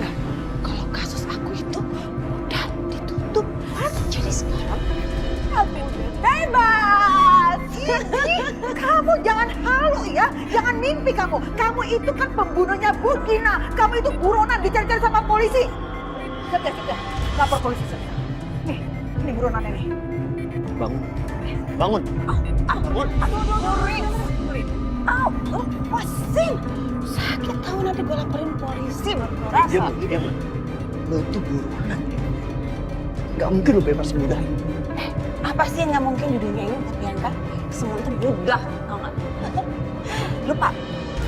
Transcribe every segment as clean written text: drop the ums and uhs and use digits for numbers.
nggak? Kalau kasus aku itu udah ditutup. Jadi sekarang aku udah bebas. Kamu jangan halu ya, jangan mimpi kamu. Kamu itu kan pembunuhnya Bu Gina. Kamu itu buronan dicari-cari sama polisi. Sudah, lapor polisi saja. Nih, ini buronan ini. Bangun. Bangun. Bangun. Aduh, pusing. Sakit tahu nanti gue laporin polisi baru gue rasa. Diam. Lo itu buronan. Gak mungkin lo bebas mudah. Apa sih yang nggak mungkin di dunia ini buat Bianca? Semua itu mudah, tau nggak? Lupa,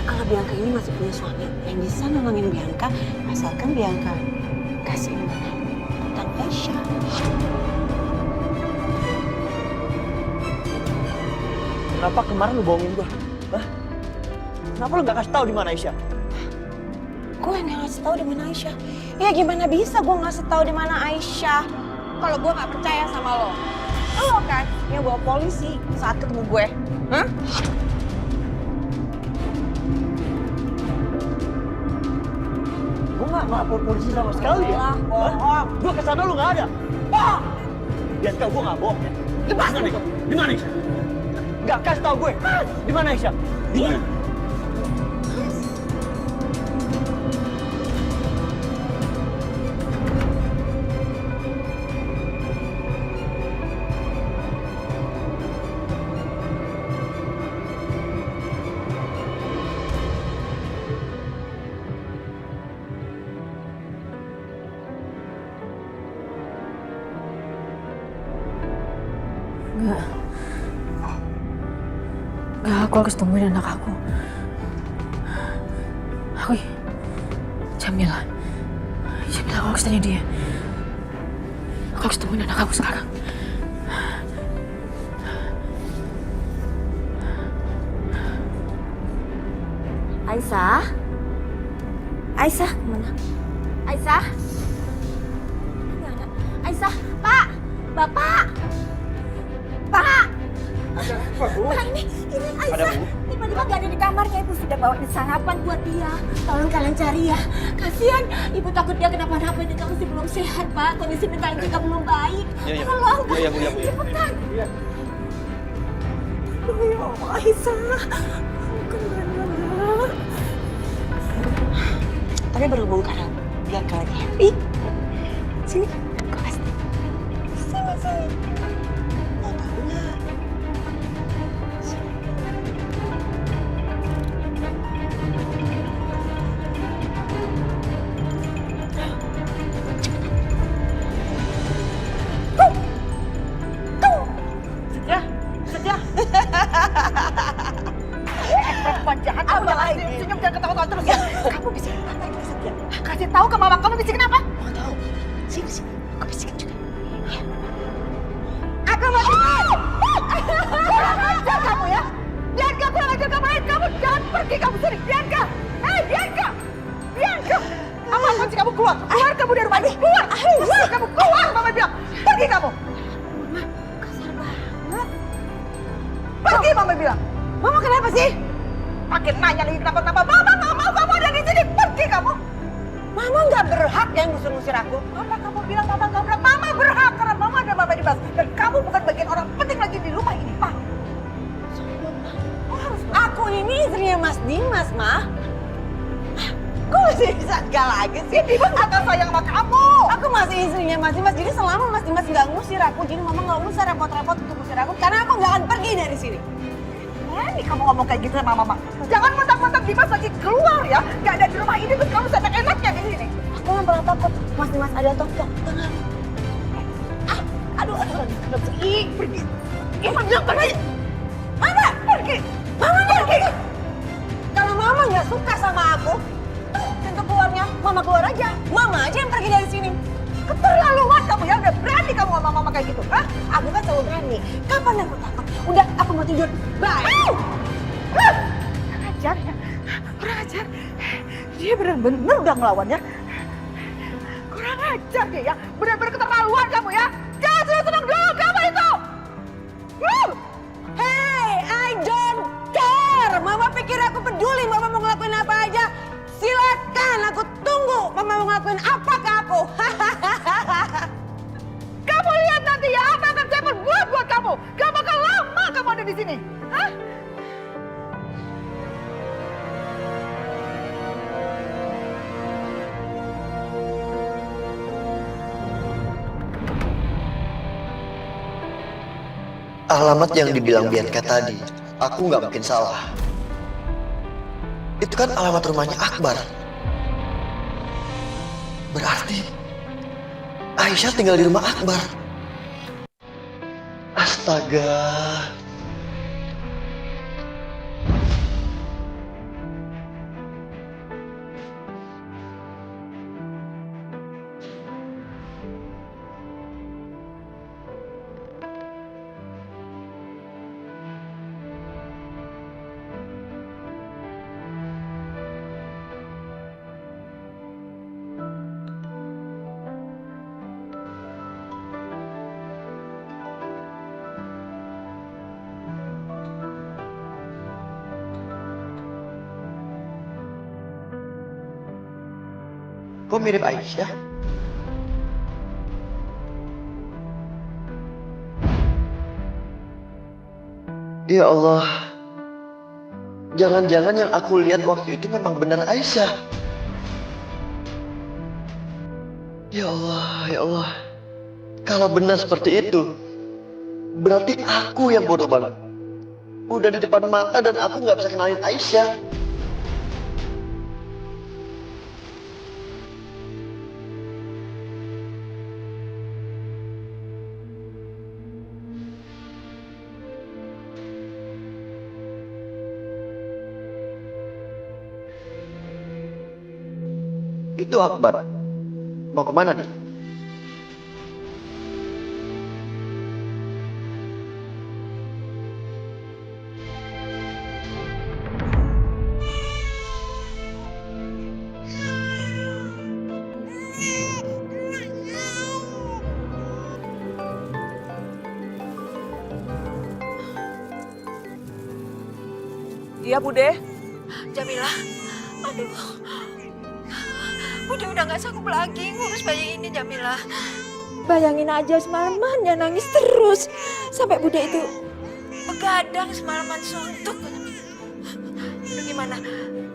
kalau Bianca ini masih punya suami yang bisa nolongin Bianca, asalkan Bianca kasih imbalan tentang Aisyah. Kenapa kemarin lo bohongin gua? Hah? Kenapa lo gak kasih tahu di mana Aisyah? Gue nggak ngasih tahu di mana Aisyah. Ya gimana bisa gue ngasih tahu di mana Aisyah? Kalau gue nggak percaya sama lo. Lo kan yang bawa polisi saat ketemu gue. Hah? Gue gak ngelapor polisi sama sekali ya? Bohong. Gue kesana lo gak ada. Bohong. Bianca gue gak bohong ya. Lepasin Di mana? Di mana Aisyah? Gak kasih tau gue. Di mana Aisyah? Di mana? Enggak, aku harus temuin anak aku. Jamila, aku harus tanya dia. Aku harus temuin anak aku sekarang. Aisyah? Aisyah kemana? Aisyah? Nggak ada. Aisyah, Pak! Bapak! Pak! Ada apa, Bu? Pak, ini Aisyah. Ada, Bu? Tiba-tiba gak ada di kamarnya. Ibu sudah bawain sarapan buat dia. Tolong kalian cari ya. Kasihan, Ibu takut dia kenapa-napa. Dia masih belum sehat, Pak. Kondisi mentalnya juga belum baik. Iya. Tolong, Pak. Iya. Cepetan. Iya. Aduh, ya Allah, Aisyah. Kemana? Tapi berhubung karena biar kalian happy. Sini, gue kasih. Sini. Mau tahu nggak? Sini. Tuh. Setia. Perempuan jahat, kamu jangan senyum dan ketawa-tawa terus ya. Kamu bisa ngapain Setia? Kasih tahu ke mama kamu bisikin apa? Mau tahu? Sini. Aku bisikin juga. Aku mau tinggal. Kurang ajar kamu ya. Bianca, kurang ajar kamu. Kamu jangan pergi kamu sini. Bianca. Bianca. Apa sih kamu keluar? Keluar kamu dari rumah ini. Keluar kamu. Keluar, mama bilang. Pergi kamu. Mama, kasar banget. Pergi, mama bilang. Mama kenapa sih? Makin nanya lagi kenapa. Mama nggak mau kamu ada di sini. Pergi kamu. Mama nggak berhak yang ngusir-ngusir aku. Apa kamu bilang mama nggak berhak? Mama berhak karena mama ada mama di bas. Dan kamu bukan bagian orang penting lagi di rumah ini, Pak. Aku ini istrinya Mas Dimas, Ma. Kok masih bisa enggak lagi sih? Dimas nggak sayang sama kamu. Aku masih istrinya Mas Dimas, jadi selama Mas Dimas nggak ngusir aku, jadi Mama nggak usah repot-repot untuk ngusir aku, karena aku nggak akan pergi dari sini. Ini kamu ngomong kayak gitu sama mama. Jangan mentang-mentang Dimas lagi keluar ya. Nggak ada di rumah ini terus kamu seenak-enaknya di sini. Aku nggak pernah takut, Mas Dimas ada tok-tok. Tenang. Aduh. Pergi. Mama bilang pergi. Mama pergi. Mama pergi. Kalau Mama nggak suka sama aku, pintu keluarnya Mama keluar aja. Mama aja yang pergi dari sini. Keterlaluan kamu ya. Udah berani kamu ngomong mama kayak gitu. Hah? Aku kan selalu berani. Kapan aku takut? Udah, aku mau tidur. Bye. Kurang ajar ya. Kurang ajar. Dia benar-benar udah ngelawan ya. Kurang ajar dia ya. Benar-benar keterlaluan kamu ya. Jangan senang-senang dulu kamu itu. Hey, I don't care. Mama pikir aku peduli. Mama mau ngelakuin apa aja. Silakan, aku tunggu. Mama mau ngelakuin alamat yang dibilang Bianca tadi, aku nggak mungkin salah. Itu kan alamat rumahnya Akbar. Berarti Aisyah tinggal di rumah Akbar. Astaga. Kok mirip Aisyah? Ya Allah. Jangan-jangan yang aku lihat waktu itu memang benar Aisyah. Ya Allah, ya Allah. Kalau benar seperti itu, berarti aku yang bodoh banget. Udah di depan mata dan aku nggak bisa kenalin Aisyah. Itu Akbar. Mau kemana nih? Iya, Bude. Jamila, aduh. Bude udah gak sanggup lagi ngurus bayi ini, Jamila. Bayangin aja semalaman dia nangis terus. Sampai Bude itu Begadang semalaman suntuk. Aduh, gimana?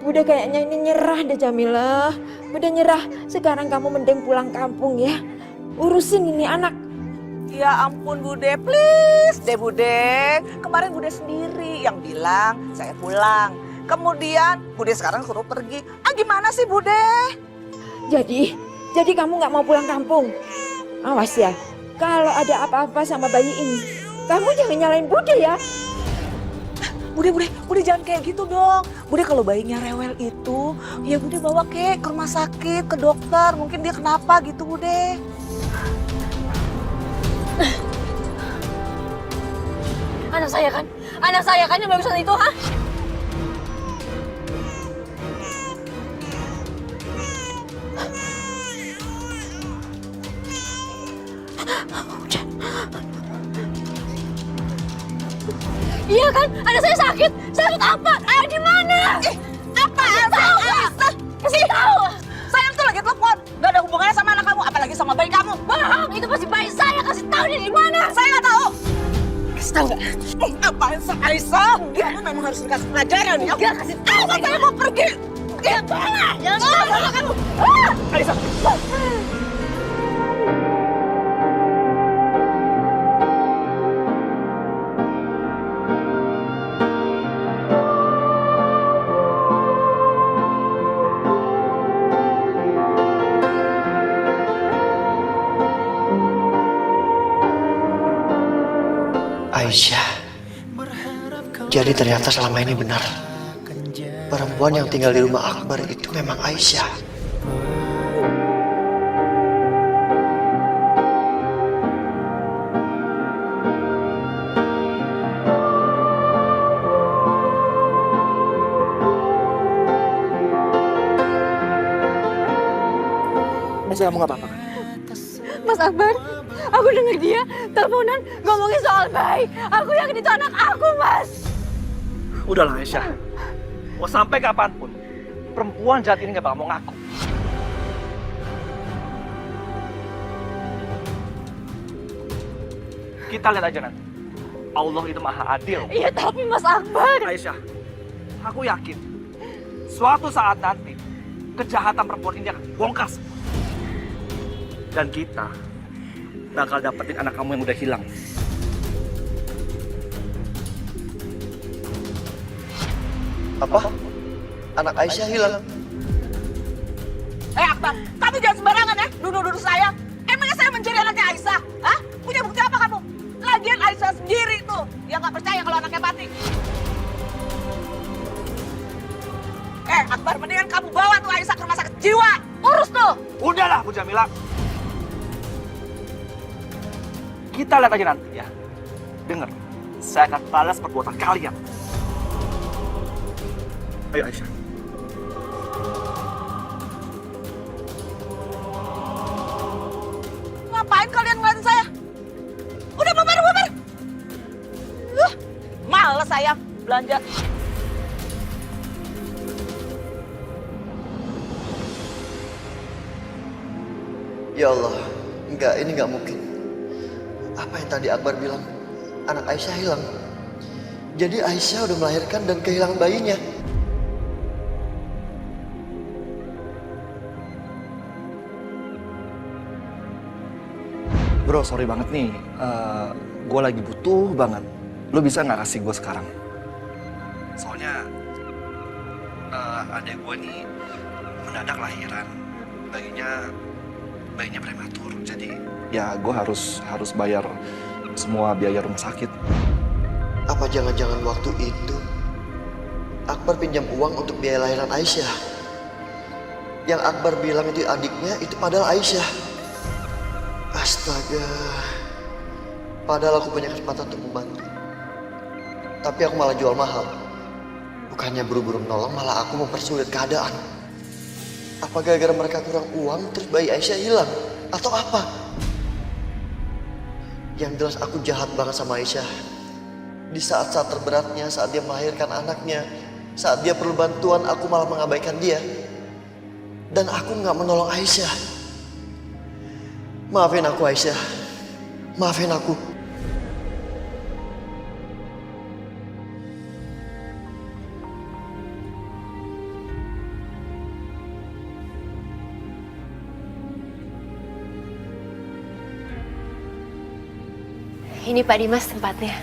Bude kayaknya ini nyerah deh, Jamila. Bude nyerah. Sekarang kamu mending pulang kampung ya. Urusin ini anak. Ya ampun Bude, please deh Bude. Kemarin Bude sendiri yang bilang saya pulang. Kemudian Bude sekarang suruh pergi. Ah gimana sih Bude? Jadi kamu nggak mau pulang kampung? Awas ya, kalau ada apa-apa sama bayi ini, kamu jangan nyalain Bude ya. Bude jangan kayak gitu dong. Bude kalau bayinya rewel itu, ya Bude bawa ke rumah sakit, ke dokter. Mungkin dia kenapa gitu Bude. Anak saya kan yang barusan itu, ha? Iya kan? Anak saya sakit. Sakit apa? Di mana? Apa? Aisyah? Kasih tahu. Sayang tuh lagi telepon. Gak ada hubungannya sama anak kamu, apalagi sama bayi kamu. Bohong, itu pasti bayi saya. Kasih tahu dia di mana. Saya nggak tahu. Kasih tahu nggak? Apaan sih Aisyah? Kamu memang harus dikasih pelajaran ya. Enggak, kasih tahu. Saya mau pergi. Jangan bohong. Jangan bohong kamu. Aisyah. Aisyah. Jadi ternyata selama ini benar. Perempuan yang tinggal di rumah Akbar itu memang Aisyah. Aisyah kamu nggak apa-apa? Mas Akbar, aku dengar dia teleponan ngomongin soal bayi. Aku yakin itu anak aku, Mas. Udahlah Aisyah, mau sampai kapanpun perempuan jahat ini gak bakal mau ngaku. Kita lihat aja nanti. Allah itu maha adil. Iya, tapi Mas Akbar. Aisyah, aku yakin suatu saat nanti kejahatan perempuan ini akan bongkar semua. Dan kita bakal dapetin anak kamu yang udah hilang. Apa? Anak Aisyah hilang? Akbar, kamu jangan sembarangan ya, nuduh-nuduh saya. Emangnya saya mencuri anaknya Aisyah? Hah? Punya bukti apa kamu? Lagian Aisyah sendiri tuh yang nggak percaya kalau anaknya mati. Akbar, mendingan kamu bawa tuh Aisyah ke rumah sakit jiwa. Urus tuh. Udahlah Bu Jamila. Kita lihat aja nanti ya. Dengar, saya akan balas perbuatan kalian. Ayo Aisyah. Ngapain kalian ngeliatin saya? Udah bubar, bubar. Males saya belanja. Ya Allah, ini enggak mungkin. Apa yang tadi Akbar bilang? Anak Aisyah hilang. Jadi Aisyah udah melahirkan dan kehilangan bayinya. Bro, sorry banget nih. Gue lagi butuh banget. Lo bisa nggak kasih gue sekarang? Soalnya adek gue nih mendadak lahiran. Bayinya prematur. Jadi ya gue harus bayar semua biaya rumah sakit. Apa jangan-jangan waktu itu Akbar pinjam uang untuk biaya lahiran Aisyah? Yang Akbar bilang itu adiknya, itu padahal Aisyah. Astaga. Padahal aku punya kesempatan untuk membantu. Tapi aku malah jual mahal. Bukannya buru-buru menolong, malah aku mempersulit keadaan. Apa gara-gara mereka kurang uang terus bayi Aisyah hilang? Atau apa? Yang jelas aku jahat banget sama Aisyah. Di saat-saat terberatnya, saat dia melahirkan anaknya, saat dia perlu bantuan, aku malah mengabaikan dia. Dan aku gak menolong Aisyah. Maafin aku Aisyah. Maafin aku. Ini Pak Dimas tempatnya.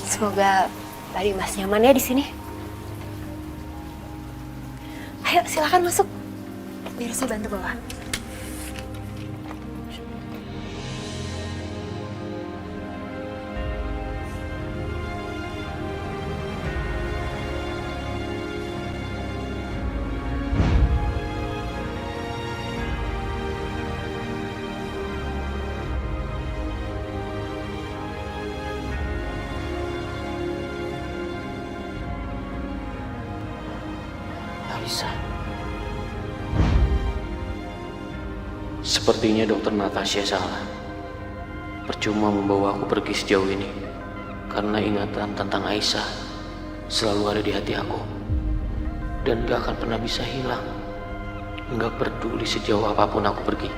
Semoga Pak Dimas nyaman ya di sini. Ayo silakan masuk. Biar saya bantu bawa. Aisyah. Sepertinya dokter Natasha salah. Percuma membawa aku pergi sejauh ini. Karena ingatan tentang Aisyah selalu ada di hati aku. Dan gak akan pernah bisa hilang. Gak peduli sejauh apapun aku pergi.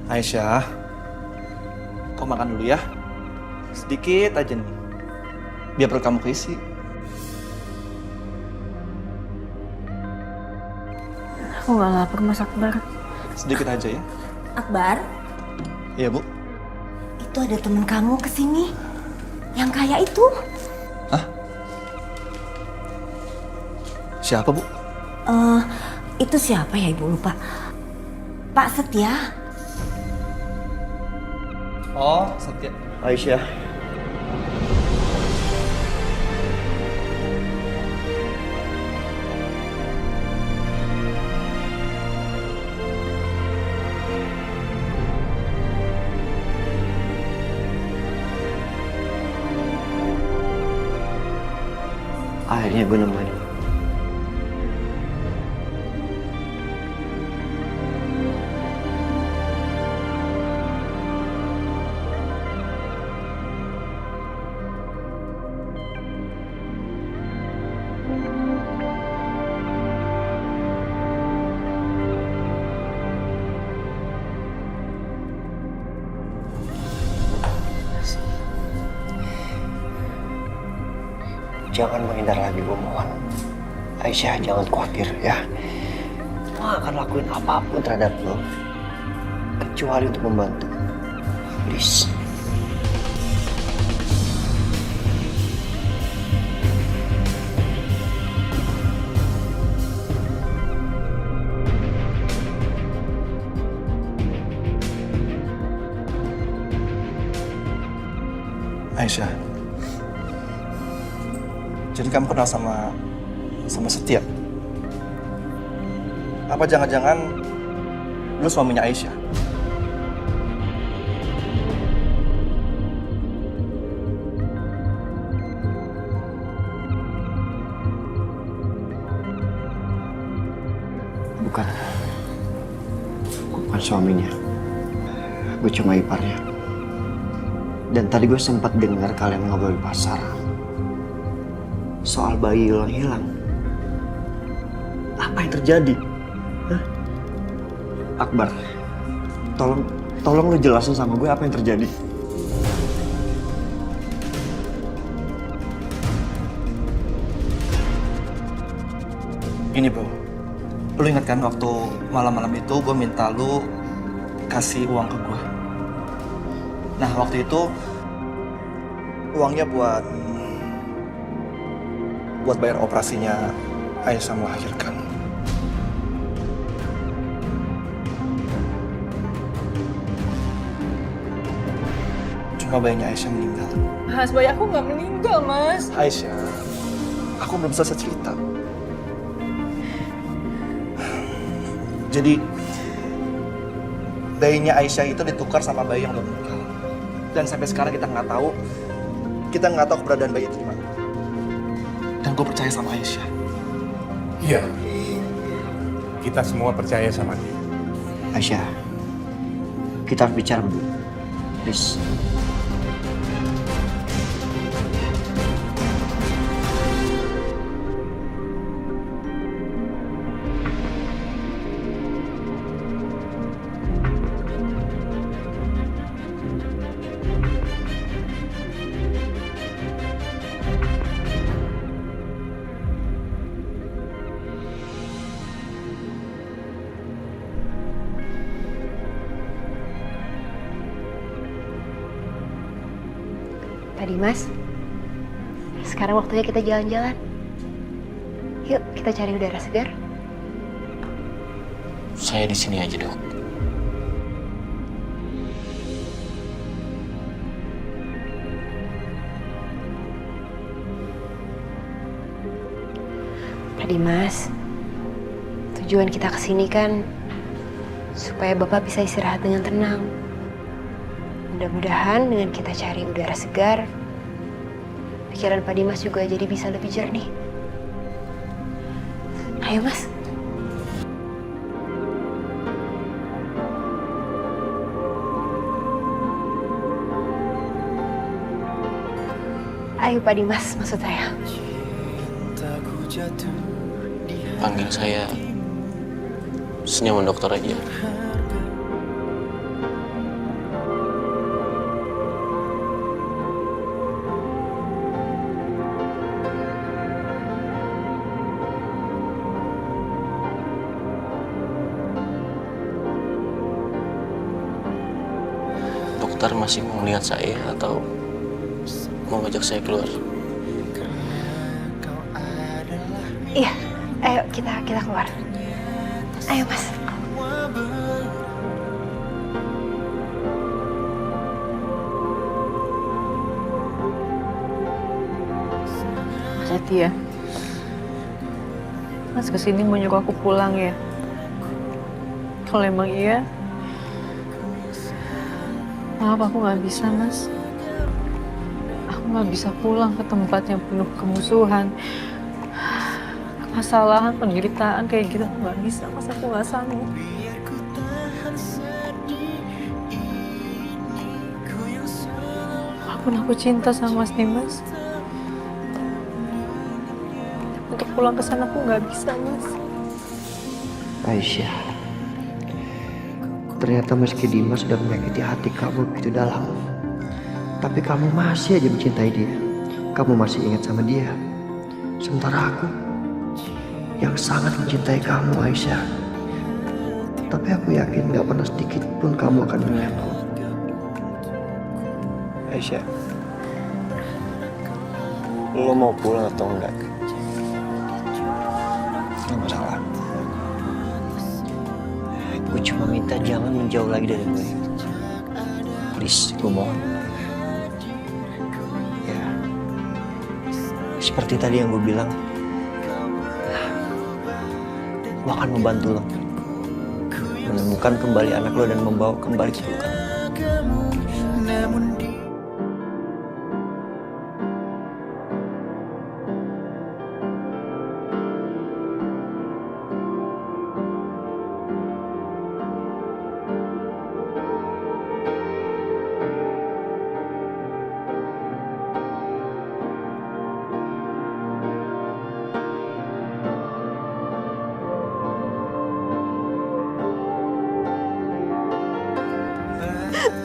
Aisyah, kau makan dulu ya. Sedikit aja nih. Biar perut kamu keisi. Aku gak lapar Mas Akbar. Sedikit aja ya. Akbar, Iya, Bu. itu ada temen kamu kesini. Yang kaya itu. Hah? Siapa, Bu? Itu siapa ya, Ibu lupa. Pak Setia. Oh, Setia. Aisyah. Akhirnya gue nemuin. Jangan menghindar lagi, gue mohon. Aisyah, jangan khawatir ya. Gue akan lakuin apapun terhadap lo, kecuali untuk membantu. Please. Aisyah, jadi kamu kenal sama Setia? Apa jangan-jangan lu suaminya Aisyah? Bukan. Gue bukan suaminya. Gue cuma iparnya. Dan tadi gue sempat dengar kalian ngobrol di pasar soal bayi yang hilang. Apa yang terjadi? Hah? Akbar, tolong lu jelasin sama gue apa yang terjadi. Gini bro, lu ingat kan waktu malam-malam itu gue minta lu kasih uang ke gue. Nah waktu itu uangnya buat bayar operasinya Aisyah melahirkan. Cuma bayinya Aisyah meninggal. Mas, bayi aku nggak meninggal, Mas. Aisyah, aku belum selesai cerita. Jadi bayinya Aisyah itu ditukar sama bayi yang belum meninggal. Dan sampai sekarang kita nggak tahu keberadaan bayi itu di mana. Dan gue percaya sama Aisyah. Iya, kita semua percaya sama dia. Aisyah, kita harus bicara dulu. Please. Tadi Mas, sekarang waktunya kita jalan-jalan. Yuk kita cari udara segar. Saya di sini aja, Dok. Tadi Mas, tujuan kita kesini kan supaya Bapak bisa istirahat dengan tenang. Mudah-mudahan dengan kita cari udara segar, pikiran Pak Dimas juga jadi bisa lebih jernih. Ayo Mas. Ayo Pak Dimas, maksud saya. Panggil saya senyaman dokter aja. Dokter masih mau melihat saya atau mau ngajak saya keluar? Iya, ayo kita keluar. Ayo Mas. Hati ya. Mas kesini mau nyuruh aku pulang ya? Kalau emang iya, maaf aku nggak bisa Mas. Aku nggak bisa pulang ke tempat yang penuh kemusuhan, kesalahan, penderitaan kayak gitu. Aku nggak bisa Mas, aku nggak sanggup. Walaupun aku cinta sama Mas Dimas, untuk pulang ke sana aku nggak bisa Mas. Aisyah, ternyata meski Dimas sudah menyakiti hati kamu begitu dalam, tapi kamu masih aja mencintai dia. Kamu masih ingat sama dia. Sementara yang sangat mencintai kamu, Aisyah. Tapi aku yakin gak pernah sedikit pun kamu akan melihatku. Aisyah, lo mau pulang atau enggak? Gak masalah. Gue cuma minta jangan menjauh lagi dari gue. Please, gue mohon. Ya, seperti tadi yang gue bilang, gue akan membantu lo menemukan kembali anak lo dan membawa kembali kepelukan.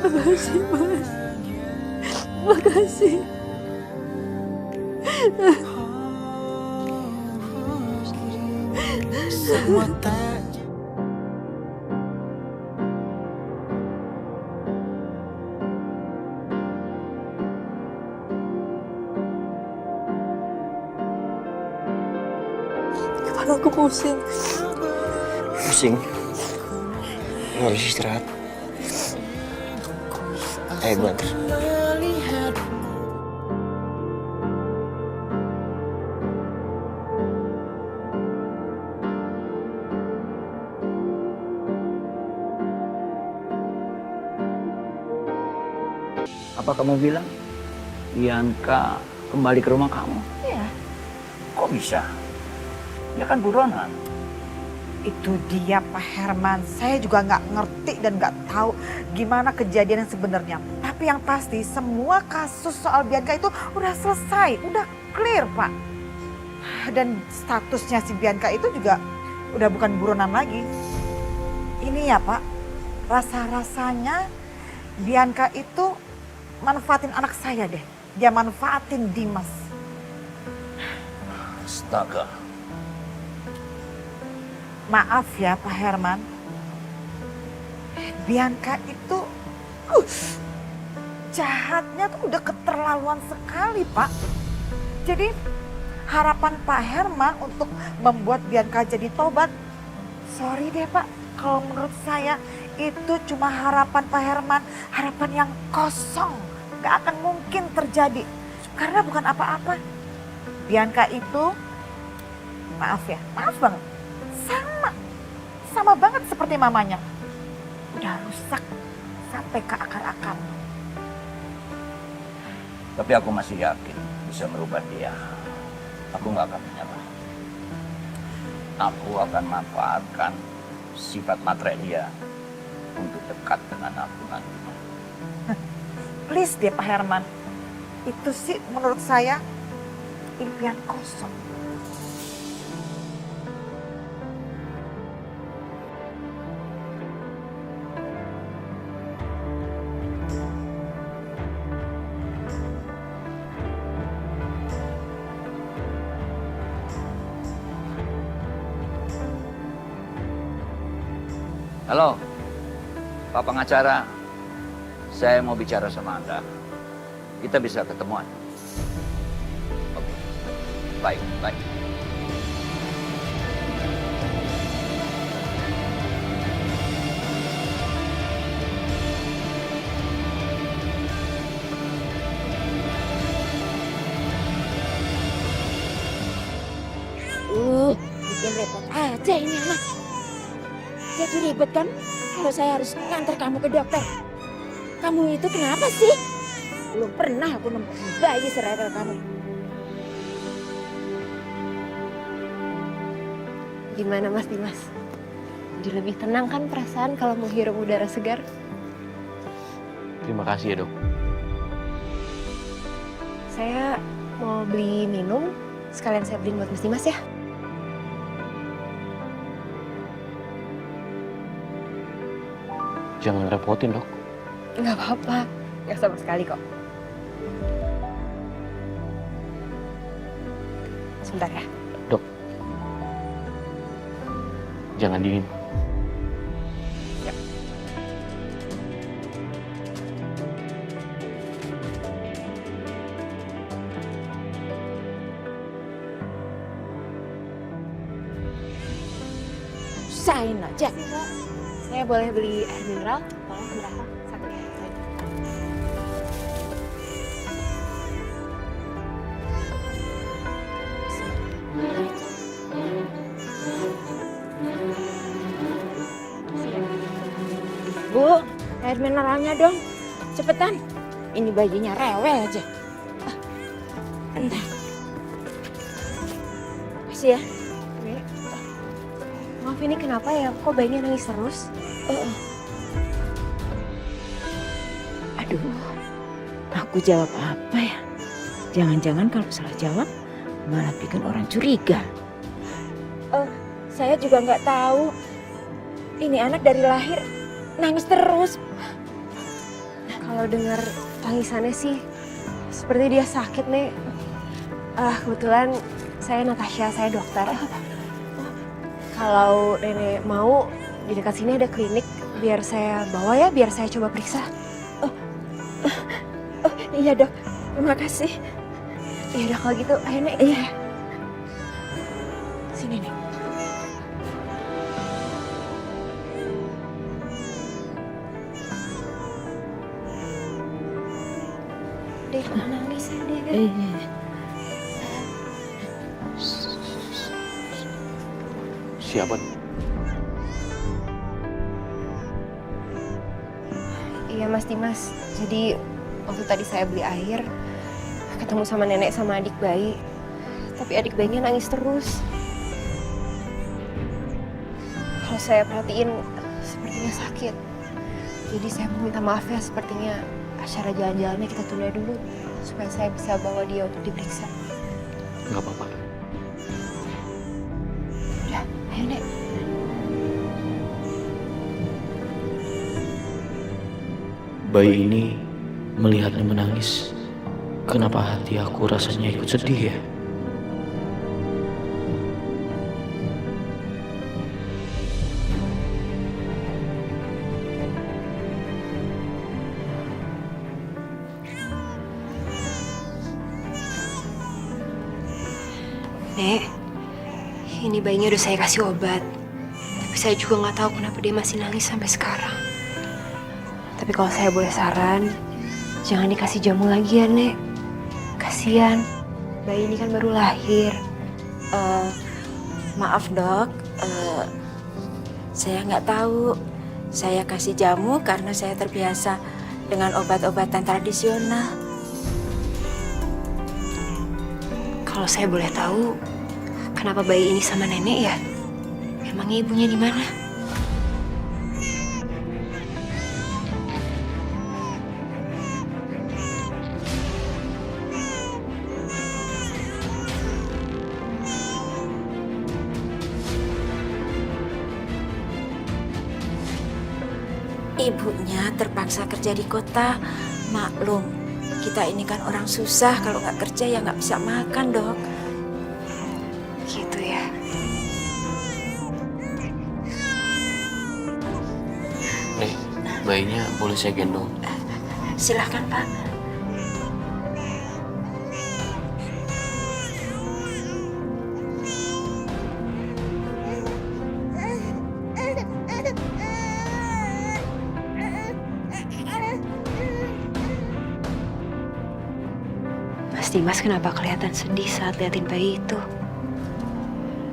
Makasih, Mas. Makasih. Kepala aku pusing. Pusing? Lo harus istirahat. Ayo gue antar. Apa kamu bilang Bianca kembali ke rumah kamu? Iya. Kok bisa? Dia kan buronan. Itu dia Pak Herman. Saya juga nggak ngerti dan nggak tahu gimana kejadian yang sebenarnya. Tapi yang pasti semua kasus soal Bianca itu udah selesai, udah clear Pak. Dan statusnya si Bianca itu juga udah bukan buronan lagi. Ini ya Pak, rasa-rasanya Bianca itu manfaatin anak saya deh. Dia manfaatin Dimas. Astaga. Maaf ya Pak Herman, Bianca itu jahatnya tuh udah keterlaluan sekali Pak. Jadi harapan Pak Herman untuk membuat Bianca jadi tobat, sorry deh Pak, kalau menurut saya itu cuma harapan Pak Herman, harapan yang kosong, gak akan mungkin terjadi. Karena bukan apa-apa, Bianca itu, maaf ya, maaf banget, sama banget seperti mamanya. Udah rusak sampai ke akar-akar. Tapi aku masih yakin bisa merubah dia. Aku nggak akan menyerah. Aku akan manfaatkan sifat matre dia untuk dekat dengan aku nanti. Please deh Pak Herman, itu sih menurut saya impian kosong. Halo, Pak Pengacara. Saya mau bicara sama Anda. Kita bisa ketemuan. Oke, baik, baik. Bikin repot aja ini anak. Jadi ribet kan kalau saya harus ngantar kamu ke dokter. Kamu itu kenapa sih? Belum pernah aku nemu bayi seragam kamu. Gimana Mas Dimas? Jadi lebih tenang kan perasaan kalau menghirup udara segar? Terima kasih ya dok. Saya mau beli minum, sekalian saya beliin buat Mas Dimas ya. Jangan repotin dok. Nggak apa-apa, nggak sama sekali kok. Sebentar ya. Dok, Jangan dingin. Usahain aja. Saya boleh beli air mineral? Tolong berapa? Satu ya. Bu, air mineralnya dong. Cepetan. Ini bayinya rewel aja. Entah. Makasih ya. Maaf, ini kenapa ya? Kok bayinya nangis terus? Aduh, aku jawab apa ya? Jangan-jangan kalau salah jawab malah bikin orang curiga. Saya juga nggak tahu. Ini anak dari lahir nangis terus. Kalau dengar tangisannya sih seperti dia sakit nih. Kebetulan saya Natasha, saya dokter. Kalau nenek mau, di dekat sini ada klinik. Biar saya bawa ya, biar saya coba periksa. Iya dok, terima kasih. Ya udah kalau gitu, ayo Nek. Iya. Sini nih. Dia kok nangis ya dia kan? Siapa? Iya Mas Dimas, jadi waktu tadi saya beli air, ketemu sama nenek sama adik bayi. Tapi adik bayinya nangis terus. Kalau saya perhatiin, sepertinya sakit. Jadi saya mau minta maaf ya, sepertinya acara jalan-jalannya kita tunda dulu. Supaya saya bisa bawa dia untuk diperiksa. Nggak apa-apa. Udah, ayo Nek. Bayi ini melihatnya menangis. Kenapa hati aku rasanya ikut sedih ya? Nek, ini bayinya udah saya kasih obat. Tapi saya juga nggak tahu kenapa dia masih nangis sampai sekarang. Tapi kalau saya boleh saran, jangan dikasih jamu lagi ya, Nek. Kasian, bayi ini kan baru lahir. Maaf dok, saya nggak tahu. Saya kasih jamu karena saya terbiasa dengan obat-obatan tradisional. Kalau saya boleh tahu, kenapa bayi ini sama nenek ya? Emangnya ibunya di mana? Ibunya terpaksa kerja di kota. Maklum, kita ini kan orang susah. Kalau nggak kerja ya nggak bisa makan dok. Gitu ya. Nih, bayinya boleh saya gendong? Silahkan pak. Mas Dimas kenapa kelihatan sedih saat liatin bayi itu?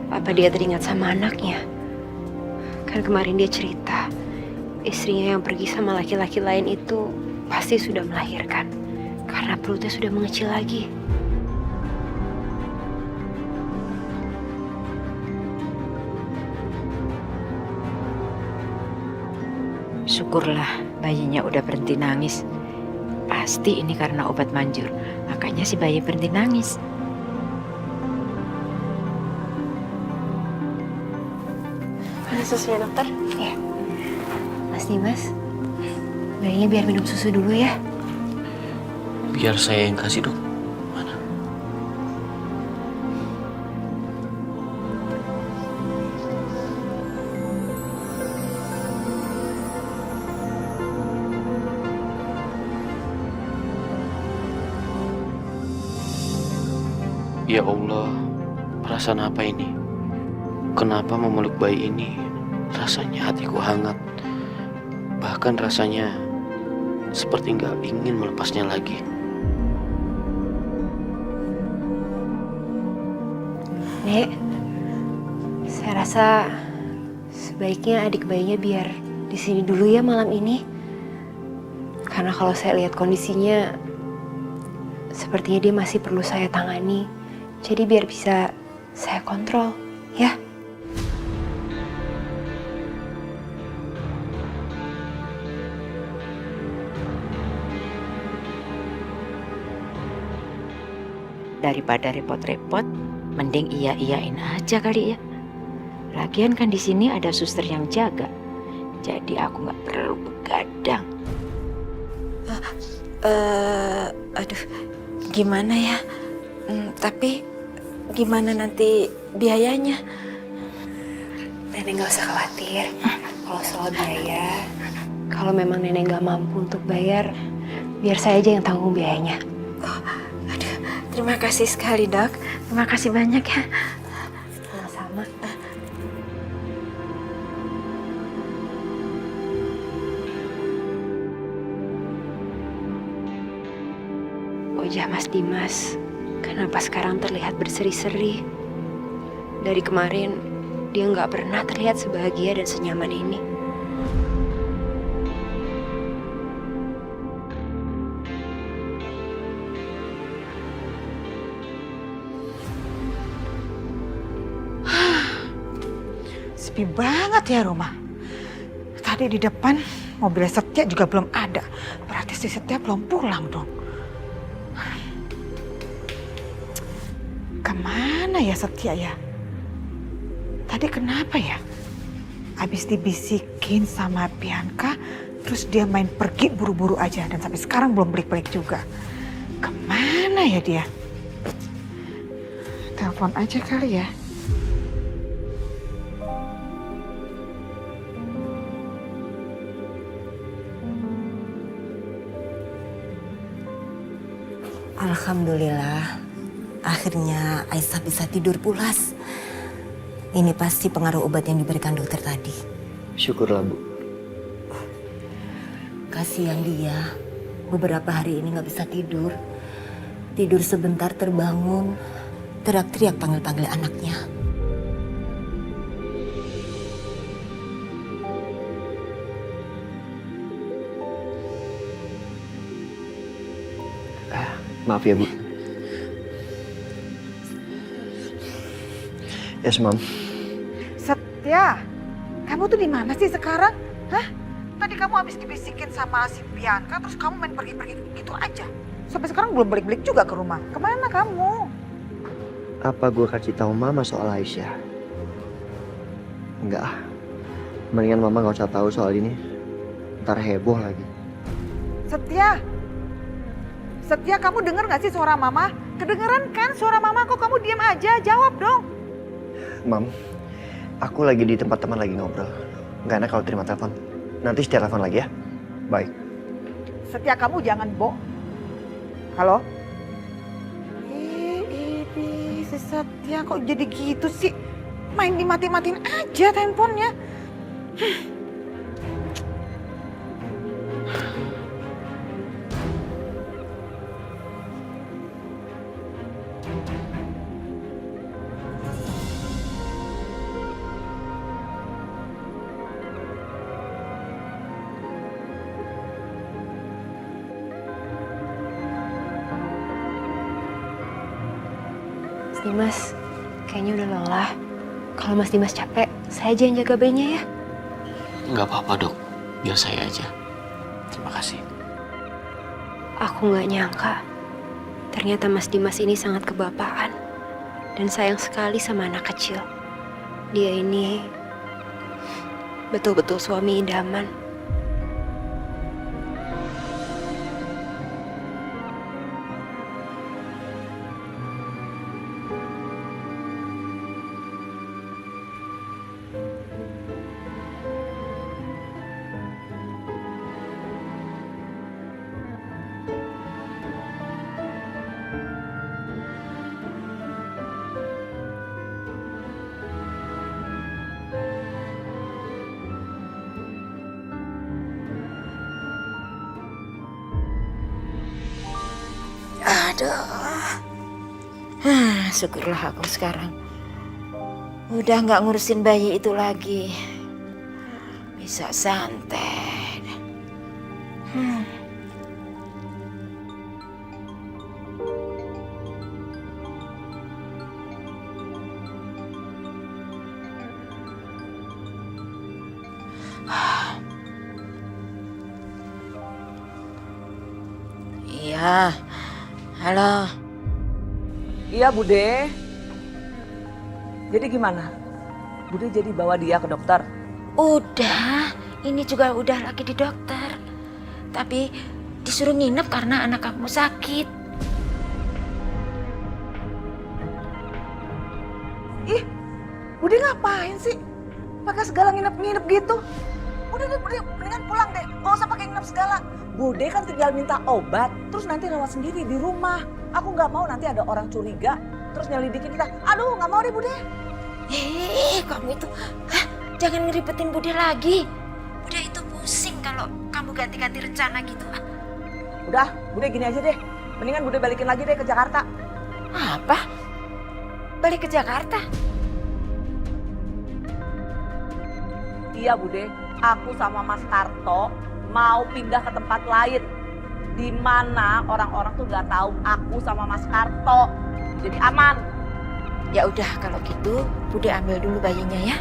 Apa dia teringat sama anaknya? Kan kemarin dia cerita, istrinya yang pergi sama laki-laki lain itu pasti sudah melahirkan. Karena perutnya sudah mengecil lagi. Syukurlah bayinya udah berhenti nangis. Pasti ini karena obat manjur. Makanya si bayi berhenti nangis. Mana susunya dokter? Ya. Mas Dimas, bayinya biar minum susu dulu ya. Biar saya yang kasih dok. Mana? Ya Allah, perasaan apa ini? Kenapa memeluk bayi ini rasanya hatiku hangat. Bahkan rasanya seperti nggak ingin melepasnya lagi. Nek, saya rasa sebaiknya adik bayinya biar di sini dulu ya malam ini. Karena kalau saya lihat kondisinya, sepertinya dia masih perlu saya tangani. Jadi biar bisa saya kontrol, ya. Daripada repot-repot, mending iya-iyain aja kali ya. Lagian kan di sini ada suster yang jaga, jadi aku nggak perlu begadang. Aduh, gimana ya? Tapi gimana nanti biayanya? Nenek nggak usah khawatir. Kalau soal biaya, kalau memang nenek nggak mampu untuk bayar, biar saya aja yang tanggung biayanya. Aduh, terima kasih sekali dok. Terima kasih banyak ya. Sama-sama. Wajah Mas Dimas, kenapa sekarang terlihat berseri-seri? Dari kemarin, dia nggak pernah terlihat sebahagia dan senyaman ini. Sepi banget ya rumah. Tadi di depan mobil Setia juga belum ada. Berarti si Setia belum pulang dong. Kemana ya Setia ya? Tadi kenapa ya? Habis dibisikin sama Bianca, terus dia main pergi buru-buru aja. Dan sampai sekarang belum balik-balik juga. Kemana ya dia? Telepon aja kali ya. Alhamdulillah, akhirnya Aisyah bisa tidur pulas. Ini pasti pengaruh obat yang diberikan dokter tadi. Syukurlah, Bu. Kasihan dia, beberapa hari ini nggak bisa tidur. Tidur sebentar terbangun, teriak-teriak panggil-panggil anaknya. Maaf ya, Bu. Yes, Mam. Setia, kamu tuh di mana sih sekarang? Hah? Tadi kamu habis dibisikin sama si Bianca, terus kamu main pergi-pergi gitu aja. Sampai sekarang belum balik-balik juga ke rumah. Kemana kamu? Apa gue kasih tahu Mama soal Aisyah? Enggak. Mendingan Mama gak usah tahu soal ini. Ntar heboh lagi. Setia, Setia, kamu denger gak sih suara Mama? Kedengeran kan suara Mama? Kok kamu diam aja? Jawab dong. Mam, aku lagi di tempat teman lagi ngobrol. Gak enak kalau terima telepon. Nanti setia telepon lagi ya. Bye. Setia, kamu jangan Halo? Ini si Setia kok jadi gitu sih? Main dimati-matiin aja handphonenya. Mas Dimas, kayaknya udah lelah. Kalau Mas Dimas capek, saya aja yang jaga bayinya ya. Nggak apa-apa dok, biar saya aja. Terima kasih. Aku nggak nyangka, ternyata Mas Dimas ini sangat kebapaan dan sayang sekali sama anak kecil. Dia ini betul-betul suami idaman. Syukurlah aku sekarang udah nggak ngurusin bayi itu lagi. Bisa santai. Iya, halo. Iya Bude. Jadi gimana? Bude jadi bawa dia ke dokter? Udah, ini juga udah lagi di dokter. Tapi disuruh nginep karena anak kamu sakit. Ih, Bude ngapain sih? Pakai segala nginep-nginep gitu. Udah deh, Bude, mendingan pulang deh. Gak usah pakai nginep segala. Bude kan tinggal minta obat, terus nanti rawat sendiri di rumah. Aku nggak mau nanti ada orang curiga, terus nyelidikin kita. Aduh, nggak mau deh Bude. Kamu itu, jangan ngeribetin Bude lagi. Bude itu pusing kalau kamu ganti-ganti rencana gitu. Udah, Bude gini aja deh. Mendingan Bude balikin lagi deh ke Jakarta. Apa? Balik ke Jakarta? Iya Bude, aku sama Mas Karto mau pindah ke tempat lain. Di mana orang-orang tuh nggak tahu aku sama Mas Karto. Jadi aman. Ya udah kalau gitu, Bude ambil dulu bayinya ya.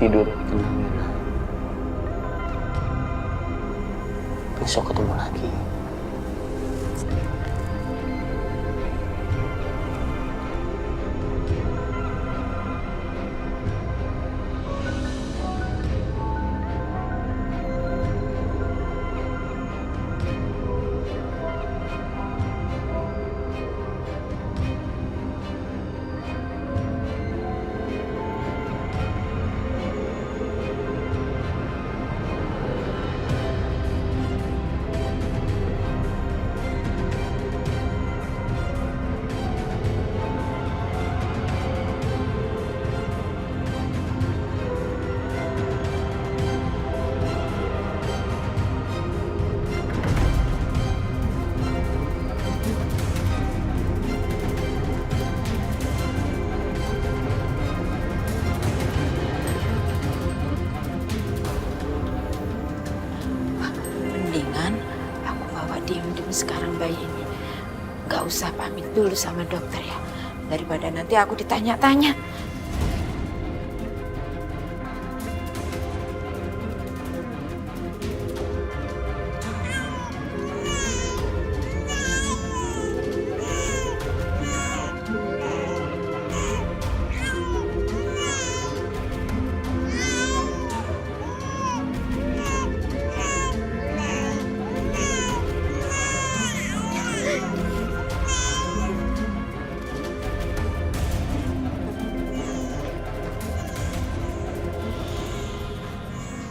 Tidur tenang Mila. Besok ketemu lagi. Mendingan aku bawa diem-diem sekarang bayi ini. Gak usah pamit dulu sama dokter ya. Daripada nanti aku ditanya-tanya.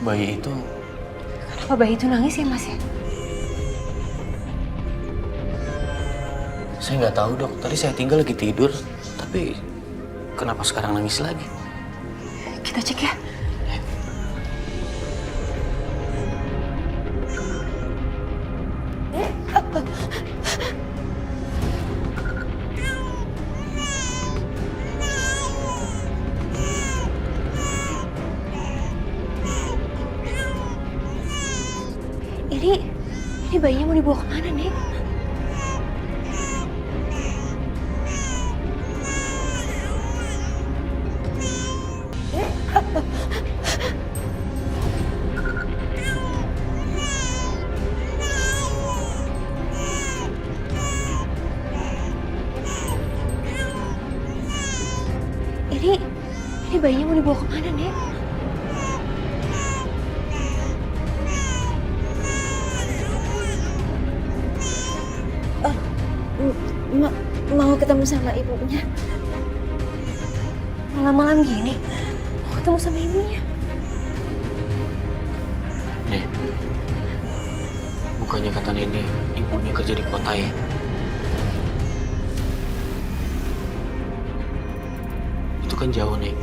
bayi itu... Kenapa bayi itu nangis ya Mas ya? Saya nggak tahu dok, tadi saya tinggal lagi tidur. Tapi kenapa sekarang nangis lagi? Kita cek ya. Ini bayinya mau dibawa kemana, Nek? Ini bayinya mau dibawa kemana, Nek? Mau ketemu sama ibunya. Malam-malam gini, mau ketemu sama ibunya. Nek, bukannya kata Nenek ibunya kerja di kota ya? Itu kan jauh, Nek.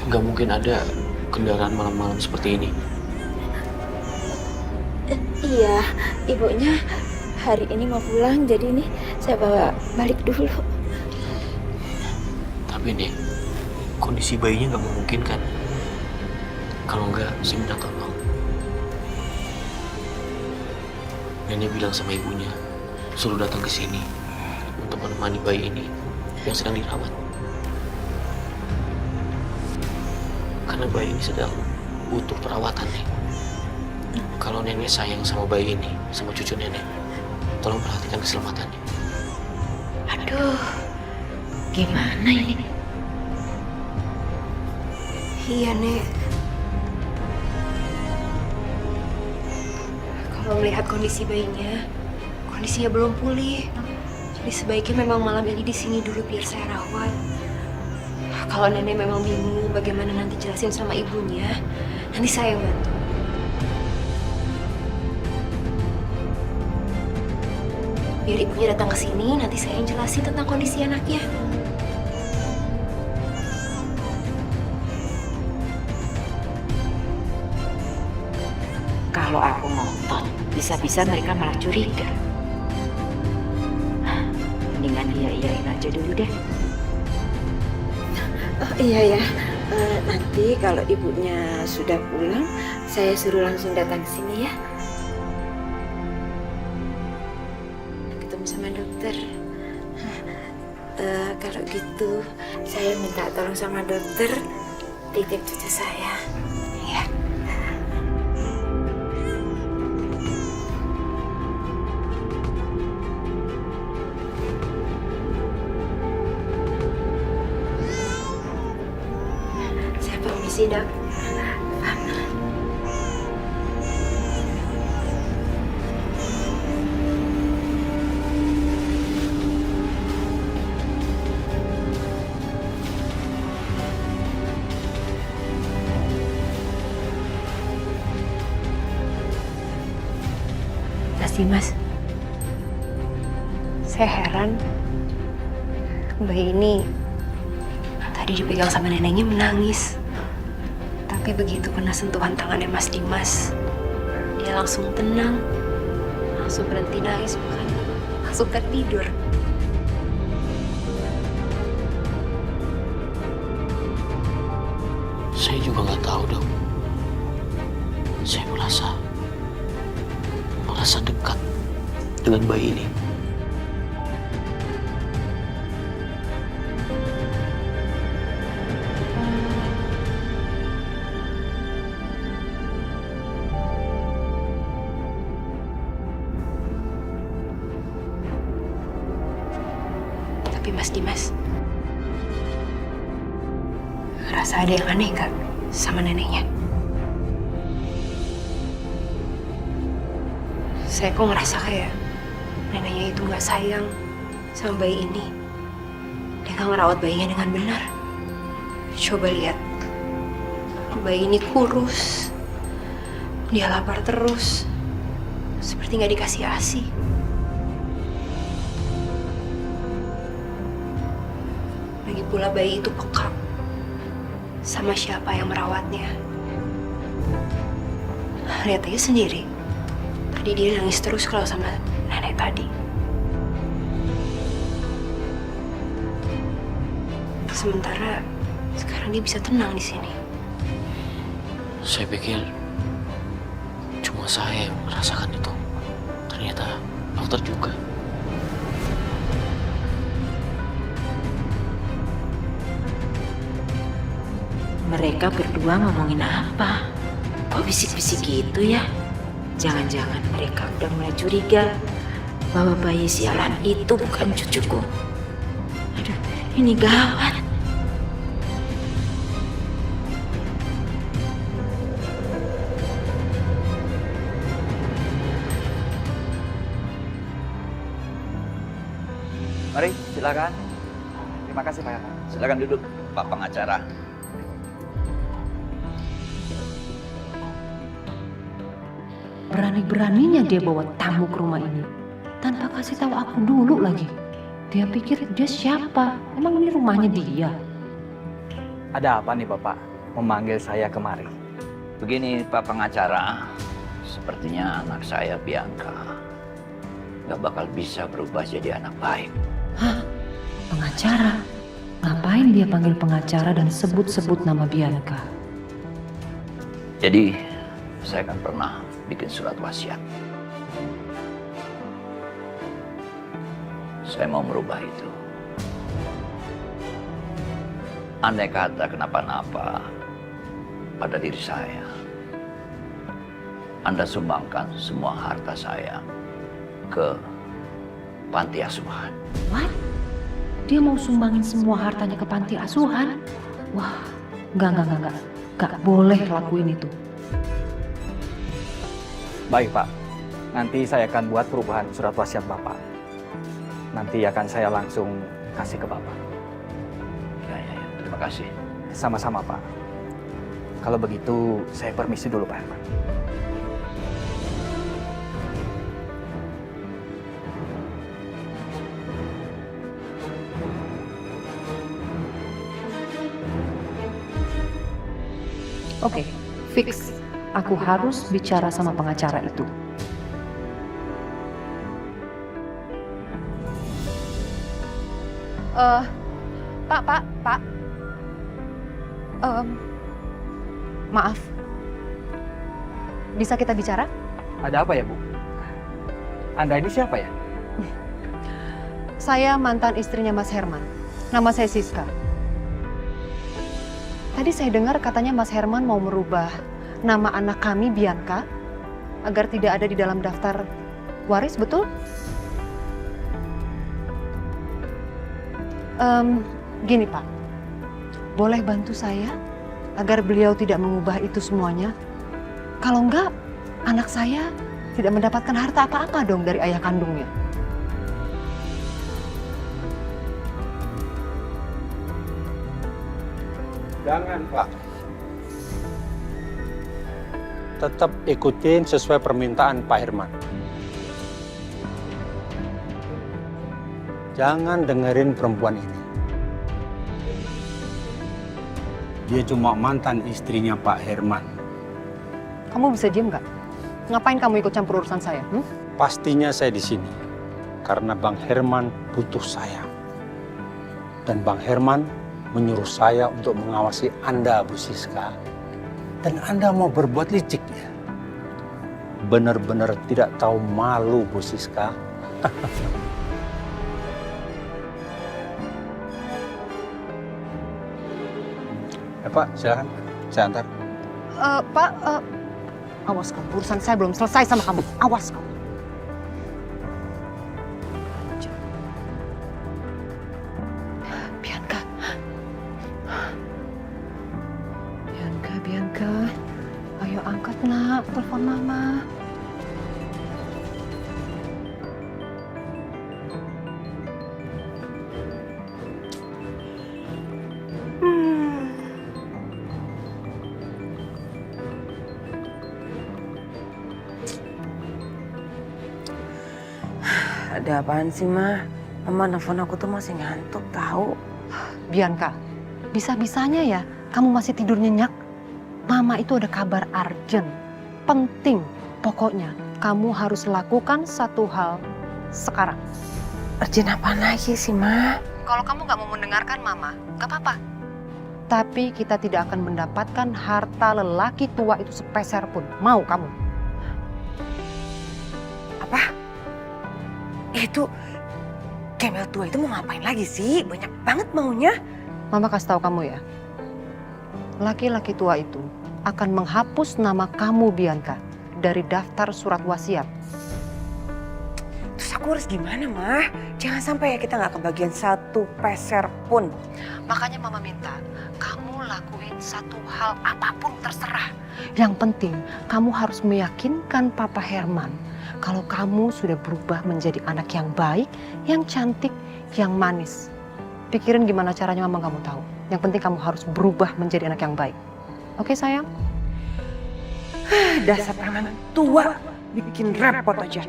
Gak mungkin ada kendaraan malam-malam seperti ini. Iya, ibunya hari ini mau pulang, jadi ini saya bawa balik dulu. Tapi Nek, kondisi bayinya nggak memungkinkan. Kalau nggak, saya minta tolong. Nenek bilang sama ibunya, suruh datang ke sini untuk menemani bayi ini yang sedang dirawat. Karena bayi ini sedang butuh perawatan, Nek. Kalau nenek sayang sama bayi ini, sama cucu nenek, tolong perhatikan keselamatannya. Aduh, gimana ini? Iya, Nek. Kalau melihat kondisi bayinya, kondisinya belum pulih. Jadi sebaiknya memang malam ini di sini dulu biar saya rawat. Kalau nenek memang bingung bagaimana nanti jelasin sama ibunya, nanti saya yang bantu. Biar ibunya datang ke sini, nanti saya yang jelasin tentang kondisi anaknya. Kalau aku ngotot, bisa-bisa mereka malah curiga. Mendingan iya-iyain aja dulu deh. Oh iya ya, nanti kalau ibunya sudah pulang, saya suruh langsung datang ke sini ya. Ketemu sama dokter. Kalau gitu, saya minta tolong sama dokter titip cucu saya. Ya. Saya permisi, Dok. Mas, saya heran bayi ini tadi dipegang sama neneknya menangis, tapi begitu kena sentuhan tangannya Mas Dimas, dia langsung tenang, langsung berhenti nangis, bukan langsung tertidur. Saya juga nggak tahu, Dok. Saya merasa dekat dengan bayi ini. Tapi Mas Dimas, ngerasa ada yang aneh nggak sama neneknya? Saya kok ngerasa kayak neneknya itu nggak sayang sama bayi ini. Dia nggak ngerawat bayinya dengan benar. Coba lihat, bayi ini kurus, Dia lapar terus. Seperti nggak dikasih ASI. Lagi pula bayi itu peka sama siapa yang merawatnya. Lihat aja sendiri. Tadi dia nangis terus kalau sama nenek tadi. Sementara sekarang dia bisa tenang di sini. Saya pikir cuma saya yang merasakan itu. Ternyata dokter juga. Mereka berdua ngomongin apa? Kok bisik-bisik gitu ya? Jangan-jangan mereka udah mulai curiga bahwa bayi sialan itu bukan cucuku. Aduh, ini gawat. Mari, silakan. Terima kasih Pak. Silakan duduk, Pak pengacara. Berani-beraninya dia bawa tamu ke rumah ini tanpa kasih tahu aku dulu lagi. Dia pikir dia siapa? Emang ini rumahnya dia? Ada apa nih Bapak memanggil saya kemari? Begini Pak pengacara, sepertinya anak saya Bianca gak bakal bisa berubah jadi anak baik. Hah? Pengacara? Ngapain dia panggil pengacara dan sebut-sebut nama Bianca? Jadi saya kan pernah bikin surat wasiat. Saya mau merubah itu. Andai kata kenapa-napa pada diri saya, Anda sumbangkan semua harta saya ke panti asuhan. What? Dia mau sumbangin semua hartanya ke panti asuhan? Wah, enggak. Enggak boleh lakuin itu. Baik Pak, nanti saya akan buat perubahan surat wasiat Bapak. Nanti akan saya langsung kasih ke Bapak. Ya, terima kasih. Sama-sama Pak. Kalau begitu saya permisi dulu Pak Herman. Oke, fix. Aku harus bicara sama pengacara itu. Pak. Maaf. Bisa kita bicara? Ada apa ya Bu? Anda ini siapa ya? Saya mantan istrinya Mas Herman. Nama saya Siska. Tadi saya dengar katanya Mas Herman mau merubah nama anak kami Bianca agar tidak ada di dalam daftar waris, betul? Gini Pak, boleh bantu saya agar beliau tidak mengubah itu semuanya? Kalau enggak, anak saya tidak mendapatkan harta apa-apa dong dari ayah kandungnya. Jangan, Pak. Tetap ikutin sesuai permintaan Pak Herman. Jangan dengerin perempuan ini. Dia cuma mantan istrinya Pak Herman. Kamu bisa diem nggak? Ngapain kamu ikut campur urusan saya? Pastinya saya di sini karena Bang Herman butuh saya. Dan Bang Herman menyuruh saya untuk mengawasi Anda, Bu Siska. Dan Anda mau berbuat licik ya? Benar-benar tidak tahu malu, Bu Siska. Ya Pak, silakan. Saya antar. Pak, awas kamu. Urusan saya belum selesai sama kamu. Awas kamu. Bianca. Ayo angkat nak, telepon mama. Ada apaan sih, Ma? Mama nelfon aku tuh masih ngantuk tahu. Bianca, bisa-bisanya ya kamu masih tidur nyenyak? Mama itu ada kabar urgent, penting. Pokoknya kamu harus lakukan satu hal sekarang. Urgent apa lagi sih, Ma? Kalau kamu nggak mau mendengarkan Mama, nggak apa-apa. Tapi kita tidak akan mendapatkan harta lelaki tua itu sepeser pun. Mau kamu? Apa? Itu Kemal tua itu mau ngapain lagi sih? Banyak banget maunya. Mama kasih tahu kamu ya. Laki-laki tua itu akan menghapus nama kamu Bianca dari daftar surat wasiat. Terus aku harus gimana, Ma? Jangan sampai ya kita nggak kebagian satu peser pun. Makanya Mama minta kamu lakuin satu hal apapun terserah. Yang penting kamu harus meyakinkan Papa Herman kalau kamu sudah berubah menjadi anak yang baik, yang cantik, yang manis. Pikirin gimana caranya Mama kamu tahu. Yang penting kamu harus berubah menjadi anak yang baik. Oke sayang? Dasar preman tua, bikin repot aja.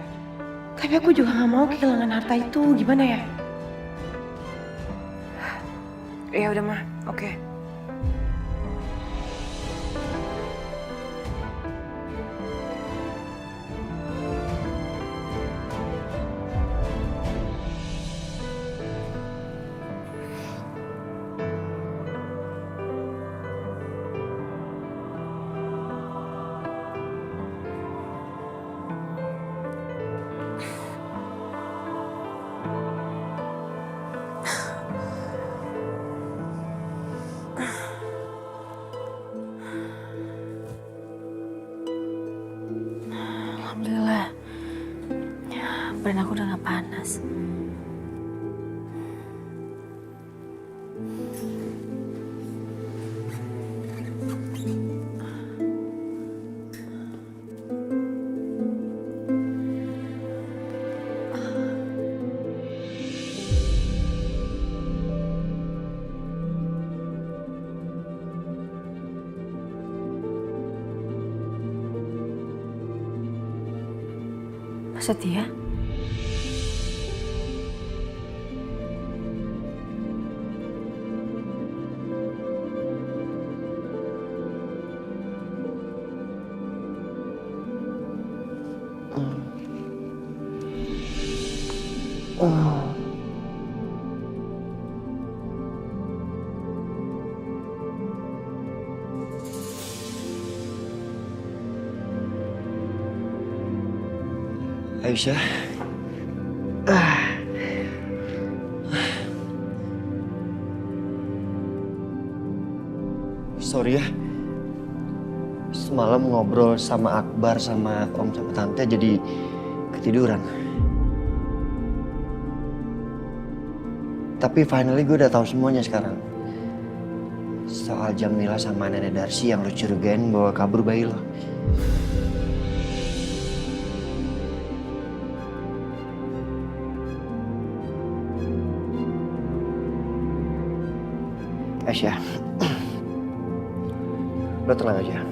Tapi aku juga nggak mau kehilangan harta itu. Gimana ya? Ya udah, Ma. Oke. Alhamdulillah, badan aku udah gak panas. Setia? Aisyah. Sorry ya. Semalam ngobrol sama Akbar, sama Om, sama Tante jadi ketiduran. Tapi finally gue udah tahu semuanya sekarang. Soal Jamila sama Nenek Darsi yang lo curigain bawa kabur bayi lo. Aisyah, lo tenang aja.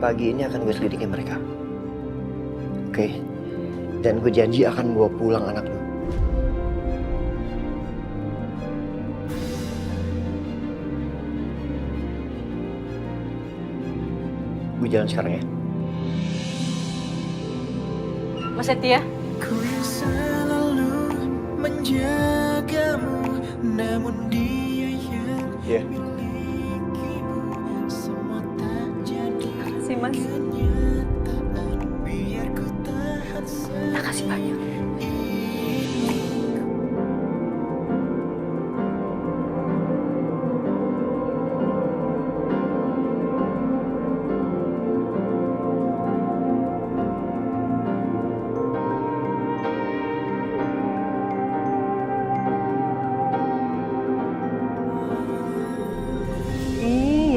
Pagi ini akan gue selidiki mereka. Oke? Dan gue janji akan bawa pulang anak lo. Gue jalan sekarang ya. Mas Setia? Ku yang selalu menjagamu, namun dia yang milikimu. Semua tak jadi kenyataan, biar ku tahan sendiri. Makasih banyak.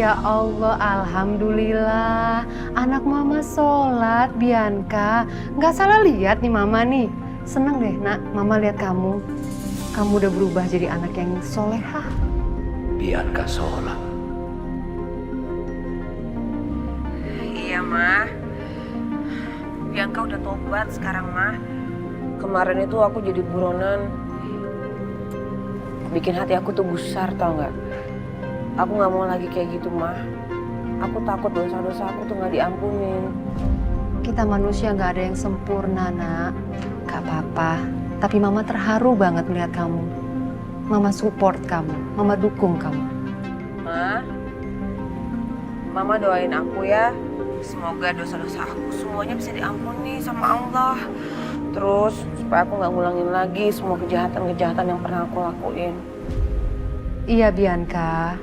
Ya Allah, alhamdulillah. Anak mama sholat, Bianca. Nggak salah lihat nih mama nih. Seneng deh nak, mama lihat kamu. Kamu udah berubah jadi anak yang solehah. Bianca sholat. Iya, Ma. Bianca udah tobat sekarang, Ma. Kemarin itu aku jadi buronan, bikin hati aku tuh gusar, tau nggak? Aku nggak mau lagi kayak gitu, mah. Aku takut dosa-dosa aku tuh nggak diampunin. Kita manusia nggak ada yang sempurna, nak. Gak apa-apa. Tapi mama terharu banget melihat kamu. Mama support kamu, mama dukung kamu. Ma, mama doain aku ya. Semoga dosa-dosa aku semuanya bisa diampuni sama Allah. Terus supaya aku nggak ngulangin lagi semua kejahatan-kejahatan yang pernah aku lakuin. Iya Bianca,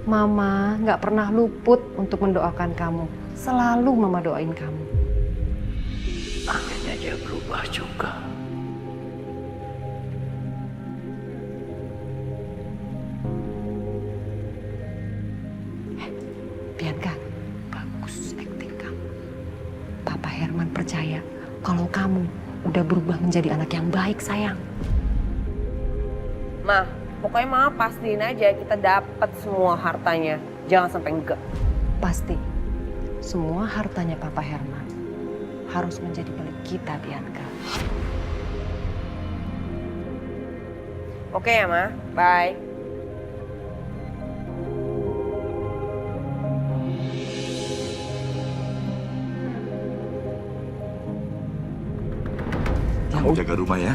mama nggak pernah luput untuk mendoakan kamu. Selalu mama doain kamu. Akhirnya dia berubah juga. Bianca, bagus akting kamu. Papa Herman percaya kalau kamu udah berubah menjadi anak yang baik, sayang. Ma, pokoknya mama pastiin aja kita dapat semua hartanya. Jangan sampai enggak. Pasti. Semua hartanya Papa Herman harus menjadi milik kita, Bianca. Oke ya, Ma. Bye. Kamu jaga rumah ya.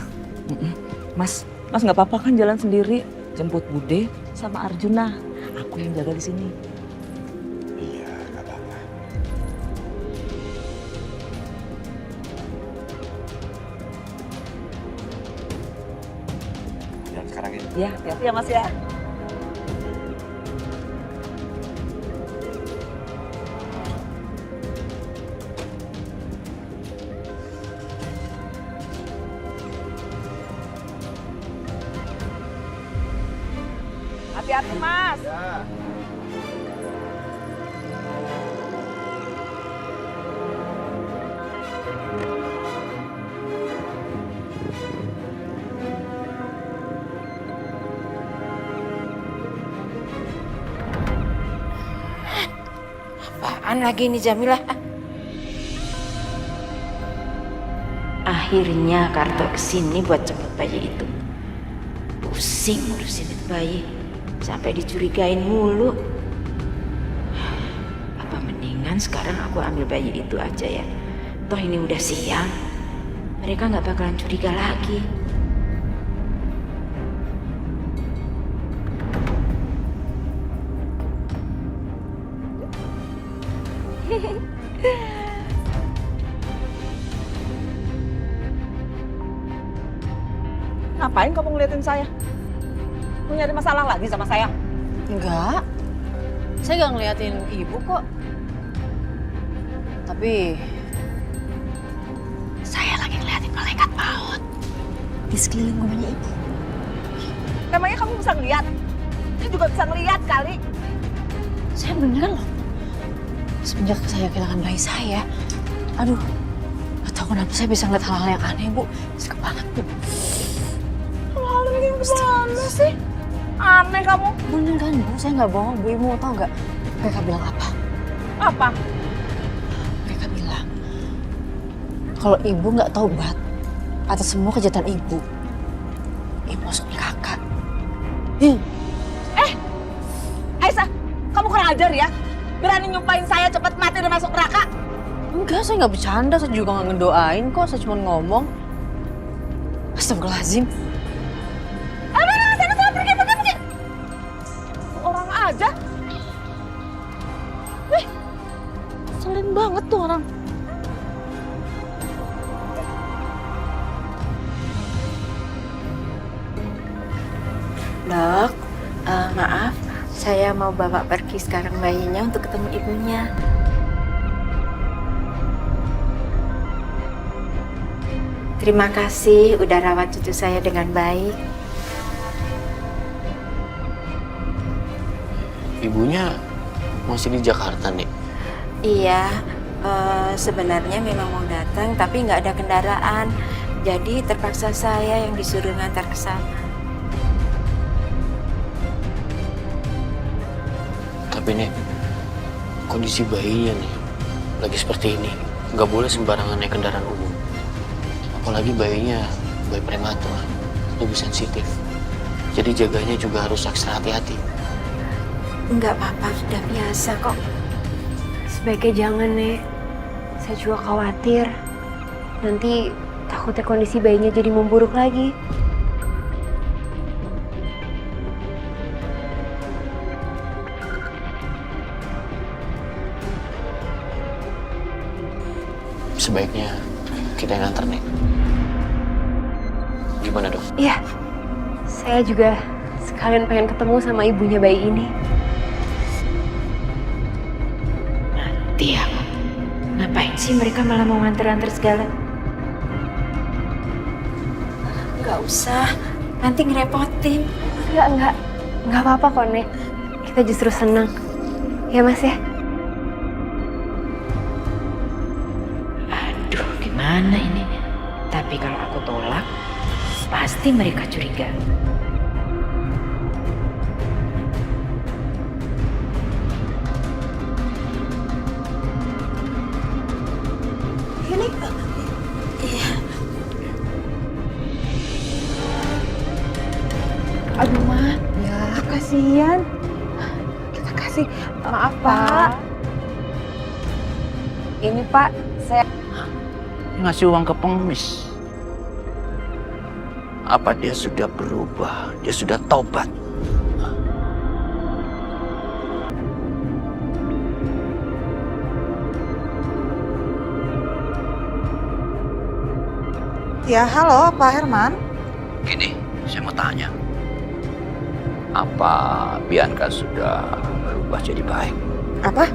Mas nggak apa-apa kan jalan sendiri? Jemput Bude sama Arjuna. Aku yang jaga di sini. Iya, nggak apa-apa. Jalan sekarang ya. Ya, hati-hati ya Mas ya. Hati-hati Mas. Ya. Apaan lagi ini Jamilah? Akhirnya Karto kesini buat cepet bayi itu. Pusing ngurusin itu bayi. Sampai dicurigain mulu. Apa mendingan sekarang aku ambil bayi itu aja ya. Toh ini udah siang. Mereka nggak bakalan curiga lagi. Ngapain kamu ngeliatin saya? Mau nyari masalah lagi sama saya? Enggak. Saya nggak ngeliatin ibu kok. Tapi saya lagi ngeliatin malaikat maut di sekeliling rumahnya ibu. Emangnya kamu bisa ngeliat? Saya juga bisa ngeliat kali. Saya beneran loh. Semenjak saya kehilangan bayi saya, aduh, gak tahu kenapa saya bisa ngeliat hal-hal yang aneh, Bu. Suka banget, Bu. Hal-hal yang gimana sih? Aneh kamu. Beneran, Bu. Saya nggak bohong, Bu. Ibu mau tahu nggak? Mereka bilang apa? Apa? Mereka bilang, kalau ibu nggak taubat atas semua kejahatan ibu masuk neraka. Aisyah, kamu kurang ajar ya? Berani nyumpahin saya cepat mati dan masuk neraka? Enggak, saya nggak bercanda. Saya juga nggak ngedoain kok. Saya cuma ngomong. Astagfirullahaladzim. Sana, pergi. Orang aja. Wih, Selin banget tuh orang. Dok, maaf, saya mau bawa pergi sekarang bayinya untuk ketemu ibunya. Terima kasih udah rawat cucu saya dengan baik. Ibunya masih di Jakarta nih? Iya, sebenarnya memang mau datang tapi nggak ada kendaraan. Jadi terpaksa saya yang disuruh ngantar ke sana. Tapi nih, kondisi bayinya nih lagi seperti ini. Nggak boleh sembarangan naik kendaraan umum. Apalagi bayinya bayi prematur, lebih sensitif. Jadi jaganya juga harus ekstra hati-hati. Enggak apa-apa, sudah biasa kok. Sebaiknya jangan, Nek. Saya juga khawatir. Nanti takutnya kondisi bayinya jadi memburuk lagi. Sebaiknya kita yang nganter, Nek. Gimana, Dok? Iya, saya juga sekalian pengen ketemu sama ibunya bayi ini. Mati aku. Ngapain sih mereka malah mau nganter-nganter segala? Nggak usah, nanti ngerepotin. Enggak apa-apa kok, Nek. Kita justru senang. Ya, Mas ya? Aduh, gimana ini? Tapi kalau aku tolak, pasti mereka curiga. Ini iya. Aduh, Ma. Ya, kasihan. Kita kasih. Maaf, Pak. Ini, Pak, saya Ngasih uang ke pengemis. Apa dia sudah berubah? Dia sudah taubat? Ya, halo Pak Herman. Gini, saya mau tanya. Apa Bianca sudah berubah jadi baik? Apa?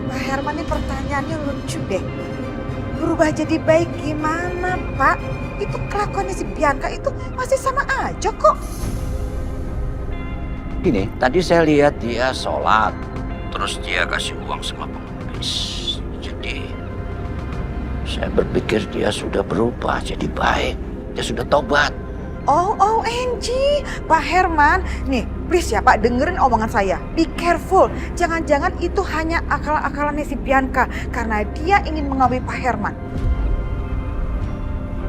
Pak Herman, ini pertanyaannya lucu deh. Berubah jadi baik gimana, Pak? Itu kelakuannya si Bianca itu masih sama aja kok. Gini, tadi saya lihat dia sholat, terus dia kasih uang sama pengemis. Jadi, saya berpikir dia sudah berubah jadi baik. Dia sudah tobat. Oh, OMG, Pak Herman. Nih, please ya Pak, dengerin omongan saya. Be careful. Jangan-jangan itu hanya akal-akalannya si Bianca karena dia ingin mengawini Pak Herman.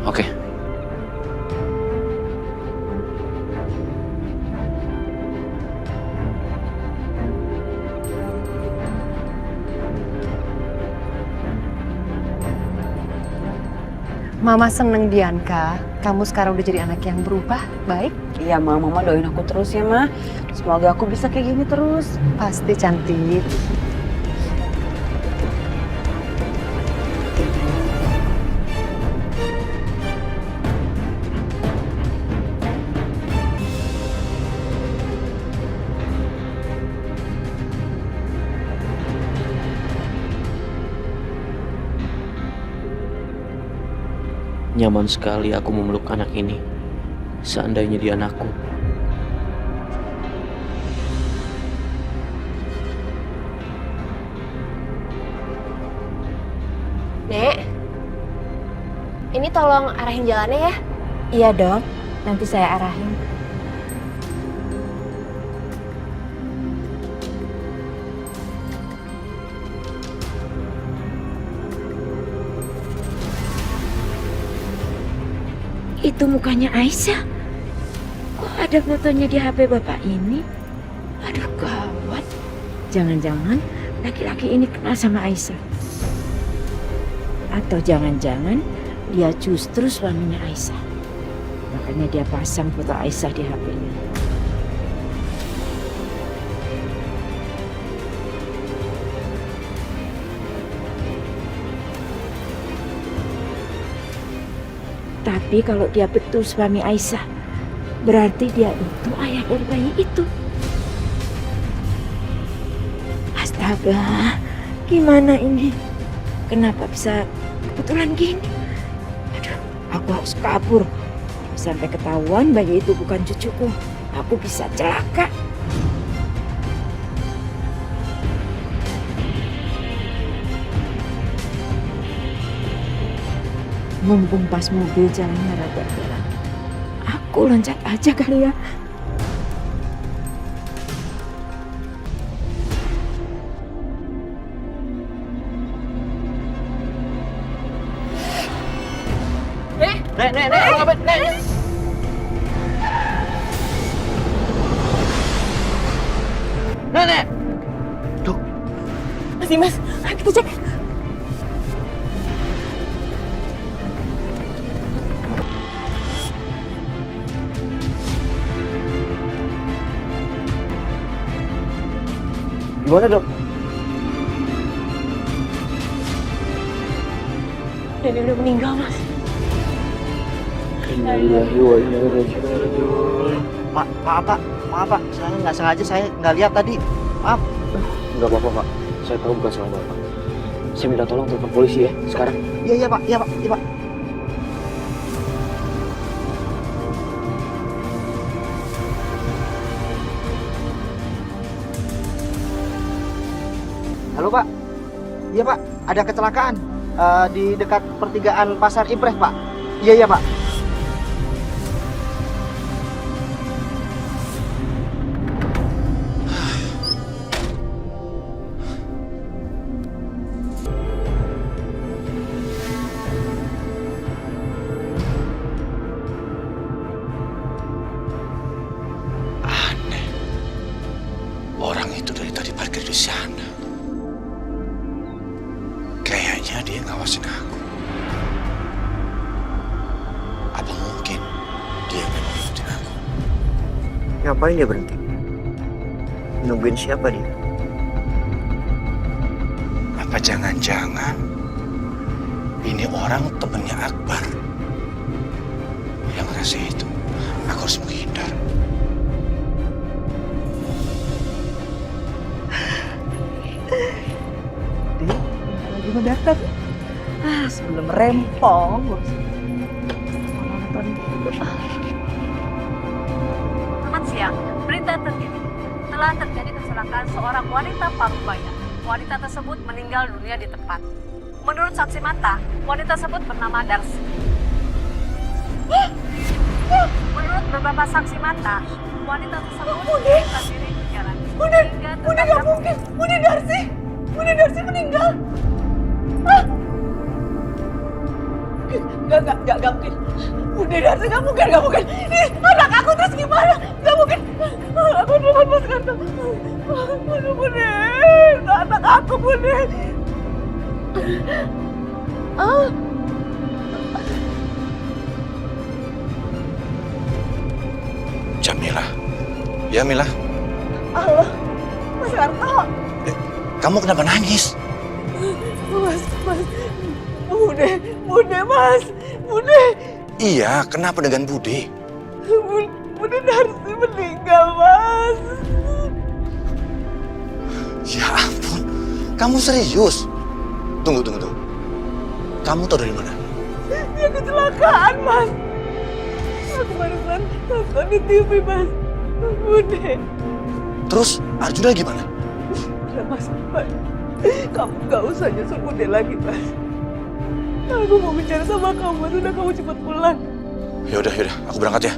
Oke. Mama seneng Bianca, kamu sekarang udah jadi anak yang berubah, baik? Iya, Mama doain aku terus ya, Ma. Semoga aku bisa kayak gini terus. Pasti cantik. Nyaman sekali aku memeluk anak ini. Seandainya dia anakku. Nek, ini tolong arahin jalannya ya. Iya dong, nanti saya arahin. Itu mukanya Aisyah. Kok ada fotonya di HP bapak ini? Aduh gawat. Jangan-jangan laki-laki ini kenal sama Aisyah. Atau jangan-jangan dia justru suaminya Aisyah. Makanya dia pasang foto Aisyah di HP-nya. Tapi kalau dia betul suami Aisyah, berarti dia itu ayah dari bayi itu. Astaga, gimana ini? Kenapa bisa kebetulan gini? Aduh, aku harus kabur. Sampai ketahuan bayi itu bukan cucuku, aku bisa celaka. Mumpung pas mobil jalannya rada gelap, aku loncat aja kali ya. Gimana dok? Dani udah meninggal, Mas. Maaf pak, saya nggak sengaja, saya nggak lihat tadi. Maaf. Nggak apa-apa pak, saya tahu bukan salah bapak. Saya minta tolong telepon polisi ya, sekarang. Iya pak. Halo pak, iya pak, ada kecelakaan di dekat pertigaan Pasar Impres pak. Iya pak. Aneh. Orang itu dari tadi parkir di sana. Kayaknya dia ngawasin aku. Apa mungkin dia memang ngikutin aku? Ngapain dia berhenti? Nungguin siapa dia? Apa jangan-jangan ini orang temennya Akbar? Yang rasa itu, aku harus menghindar. Lagi mendatar. Sebelum rempong. Selamat siang, berita terkini. Telah terjadi kecelakaan seorang wanita Parubaya. Wanita tersebut meninggal dunia di tempat. Menurut saksi mata, wanita tersebut bernama Darsi. Menurut beberapa saksi mata, wanita tersebut melarikan diri di jalan. Bunda gak mungkin. Bunda Darsi meninggal. Gak mungkin. Bunda Darsi gak mungkin. Ih, anak aku terus gimana? Gak mungkin. Aku duluan Mas Karto. Aduh Bunda, anak aku Bunda. Jamila. Ya Mila, Allah, Mas Karto. kamu kenapa nangis? Mas. Bude, Mas. Bude. Iya, kenapa dengan Bude? Bude Darsi meninggal, Mas. Ya ampun, kamu serius? Tunggu. Kamu tahu dari mana? Dia kecelakaan, Mas. Aku barusan nonton di TV, Mas. Bude. Terus Arjuna gimana? Udah, Mas. Kamu gak usah nyusul Bude lagi, Mas. Aku mau bicara sama kamu. Udah kamu cepat pulang. Yaudah, aku berangkat ya.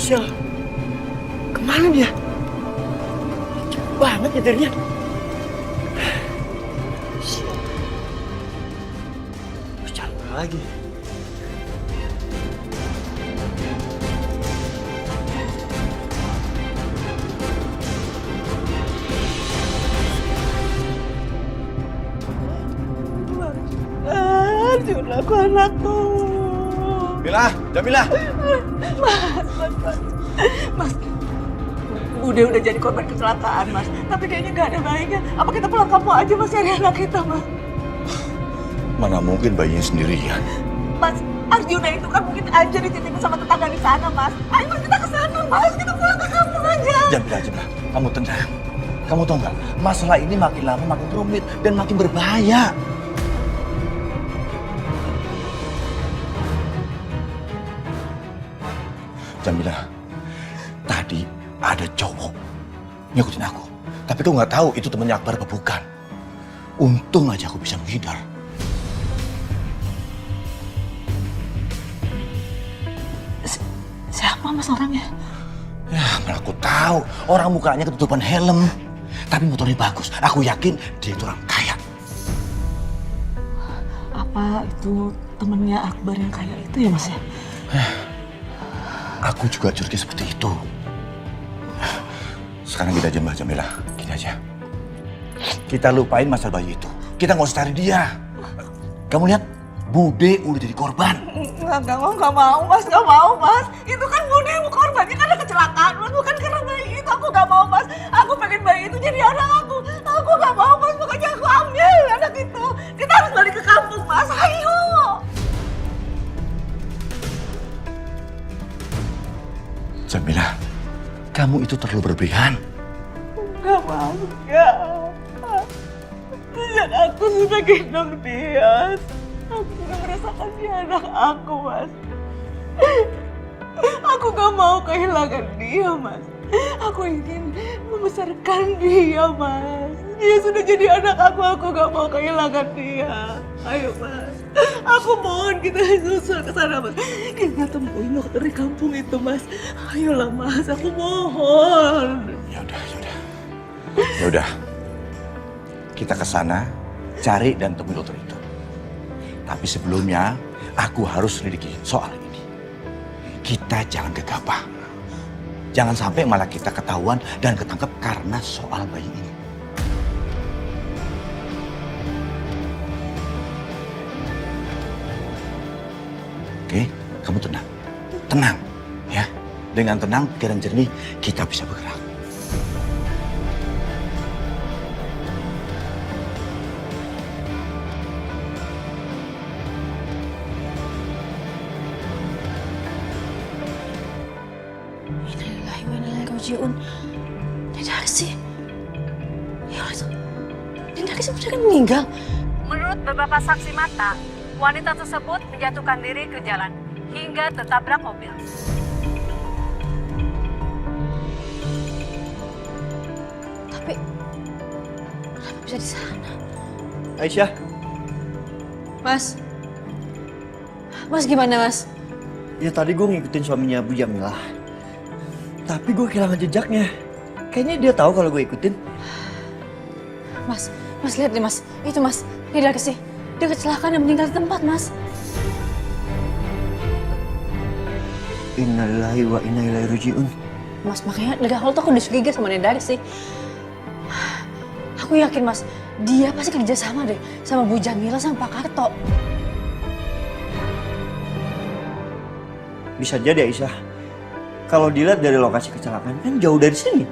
Sial, kemana dia? Cepet banget nyetirnya. Sial. Capek lagi. Arjuna, aku anakku. Jamila. Mas, Bude udah jadi korban kecelakaan, Mas. Tapi kayaknya gak ada bayinya. Apa kita pulang kampung aja, Mas, cari anak kita, Mas? Mana mungkin bayinya sendirian? Mas, Arjuna itu kan mungkin aja dititipin sama tetangga di sana, Mas. Ayo Mas, kita ke sana, Mas. Kita pulang ke kampung aja. Jamila, kamu tenang. Kamu tahu nggak? Masalah ini makin lama makin rumit dan makin berbahaya. Jamila, tadi ada cowok ngikutin aku. Tapi aku nggak tahu itu temennya Akbar apa bukan. Untung aja aku bisa menghindar. Siapa? Siapa mas orangnya? Ya, mana aku tahu. Orang mukanya ketutupan helm. Tapi motornya bagus. Aku yakin dia itu orang kaya. Apa itu temennya Akbar yang kaya itu ya mas ya? Aku juga curiga seperti itu. Sekarang kita aja Mbak Jamila. Gini aja. Kita lupain masalah bayi itu. Kita nggak usah cari dia. Kamu lihat, Bude udah jadi korban. Nggak mau mas, nggak mau mas. Itu kan Bude korbannya karena kecelakaan mas, bukan karena bayi itu. Aku nggak mau mas. Aku pengen bayi itu jadi anak aku. Aku nggak mau mas, pokoknya aku ambil anak itu. Kita harus balik ke kampung mas, ayo. Jamila, kamu itu terlalu berlebihan. Nggak mau, nggak. Sejak aku sudah gendong dia, aku sudah merasakan dia anak aku, Mas. Aku gak mau kehilangan dia, Mas. Aku ingin membesarkan dia, Mas. Dia sudah jadi anak aku gak mau kehilangan dia. Ayo, Mas. Aku mohon kita susul ke sana, Mas. Kita temuin dokter di kampung itu, Mas. Ayolah, Mas. Aku mohon. Ya udah. Kita ke sana, cari dan temui dokter itu. Tapi sebelumnya, aku harus selidiki soal ini. Kita jangan gegabah. Jangan sampai malah kita ketahuan dan ketangkep karena soal bayi ini. Oke, kamu tenang. Tenang, ya. Dengan tenang, pikiran jernih, kita bisa bergerak. Jiun, Darsi. Ya Allah, Darsi sudah meninggal. Menurut beberapa saksi mata, wanita tersebut menjatuhkan diri ke jalan hingga tertabrak mobil. Tapi kenapa bisa di sana? Aisyah. Mas gimana Mas? Ya tadi gue ngikutin suaminya Bu Jamilah. Tapi gue kehilangan jejaknya. Kayaknya dia tahu kalau gue ikutin. Mas lihat deh Mas. Itu Mas, dia Darsi. Dia kecelakaan dan meninggal di tempat Mas. Innalillahi wa inna ilaihi raji'un. Mas, makanya dari awal tuh aku udah curiga sama Darsi. Aku yakin Mas, dia pasti kerja sama deh sama Bu Jamila sama Pak Karto. Bisa jadi Aisyah. Kalau dilihat dari lokasi kecelakaan kan jauh dari sini.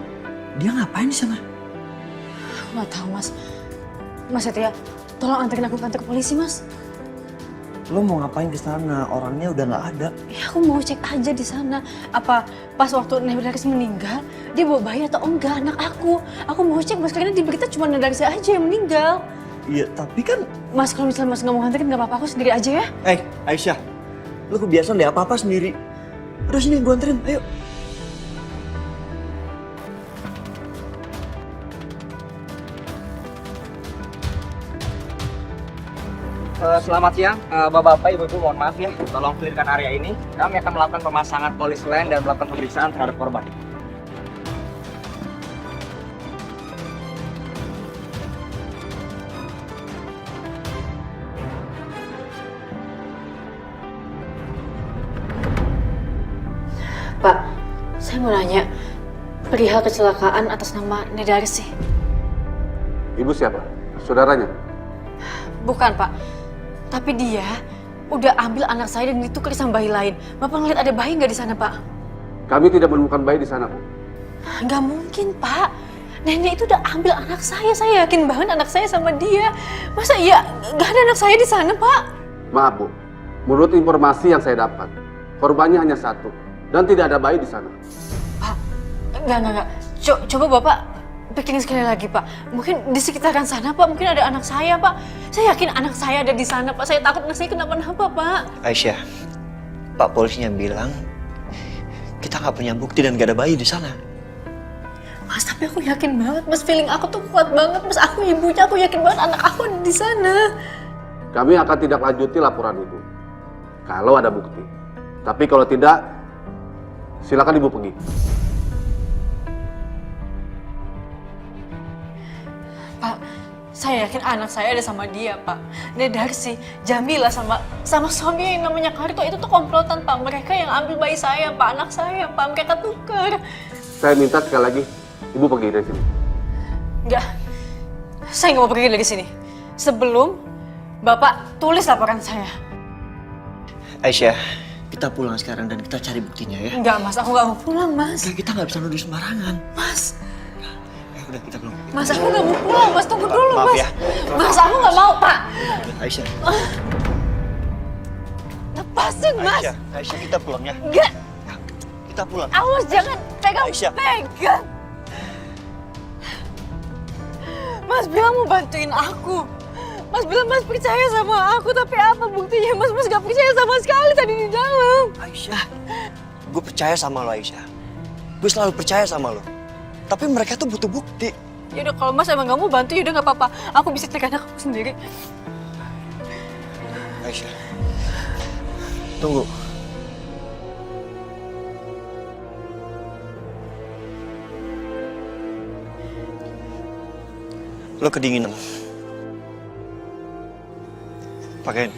Dia ngapain di sana? Aku nggak tahu Mas. Mas Setia, tolong anterin aku ke kantor polisi Mas. Lo mau ngapain ke sana? Orangnya udah nggak ada. Ya aku mau cek aja di sana. Apa pas waktu Darsi meninggal dia bawa bayi atau enggak anak aku? Aku mau cek Mas karena di berita cuma Darsi aja yang meninggal. Iya tapi kan. Mas kalau misalnya Mas nggak mau nganterin nggak apa-apa, aku sendiri aja ya. Aisyah, lo kebiasaan deh apa-apa sendiri. Udah sini gue anterin, ayo. Selamat siang, Bapak-Bapak, Ibu-Ibu, mohon maaf ya. Tolong clearkan area ini. Kami akan melakukan pemasangan polis lain dan melakukan pemeriksaan terhadap korban. Pak, saya mau nanya perihal kecelakaan atas nama Darsi. Ibu siapa? Saudaranya? Bukan Pak, tapi dia udah ambil anak saya dan ditukar sama bayi lain. Bapak ngeliat ada bayi nggak di sana Pak? Kami tidak menemukan bayi di sana, Bu. Nggak mungkin Pak, nenek itu udah ambil anak saya yakin banget anak saya sama dia. Masa iya nggak ada anak saya di sana Pak? Maaf Bu, menurut informasi yang saya dapat, korbannya hanya satu dan tidak ada bayi di sana. Pak, enggak. Coba Bapak pikirin sekali lagi Pak. Mungkin di sekitaran sana Pak, mungkin ada anak saya Pak. Saya yakin anak saya ada di sana Pak. Saya takut anak saya kenapa-napa Pak. Aisyah, Pak polisinya bilang kita nggak punya bukti dan nggak ada bayi di sana. Mas, tapi aku yakin banget. Mas, feeling aku tuh kuat banget. Mas, aku ibunya, aku yakin banget anak aku ada di sana. Kami akan tidak lanjuti laporan Ibu kalau ada bukti. Tapi kalau tidak, Silakan ibu pergi. Pak, saya yakin anak saya ada sama dia, Pak. Darsi, Jamila sama suami yang namanya Karto itu tuh komplotan, Pak. Mereka yang ambil bayi saya, Pak, anak saya, Pak. Mereka tukar. Saya minta sekali lagi, ibu pergi dari sini. Enggak, saya nggak mau pergi dari sini. Sebelum Bapak tulis laporan saya. Aisyah, kita pulang sekarang dan kita cari buktinya ya. Enggak, Mas, aku nggak mau pulang, Mas. Kita nggak bisa nuduh sembarangan. Mas. Udah, kita pulang. Mas, aku nggak mau pulang, Mas. Tunggu dulu, Maaf Mas. ya. Mas, aku nggak mau, Pak. Aisyah. Lepasin, Mas. Aisyah, kita pulang ya. Enggak. Kita pulang. Awas, jangan pegang. Mas bilang mau bantuin aku. Mas bilang Mas percaya sama aku, tapi apa buktinya? Mas gak percaya sama sekali tadi di dalam. Aisyah, gue percaya sama lo, Aisyah. Gue selalu percaya sama lo. Tapi mereka tuh butuh bukti. Yaudah, kalau Mas emang gak mau bantu, yaudah gak apa-apa. Aku bisa cek anak aku sendiri. Aisyah, tunggu. Lo kedinginan. Pakein.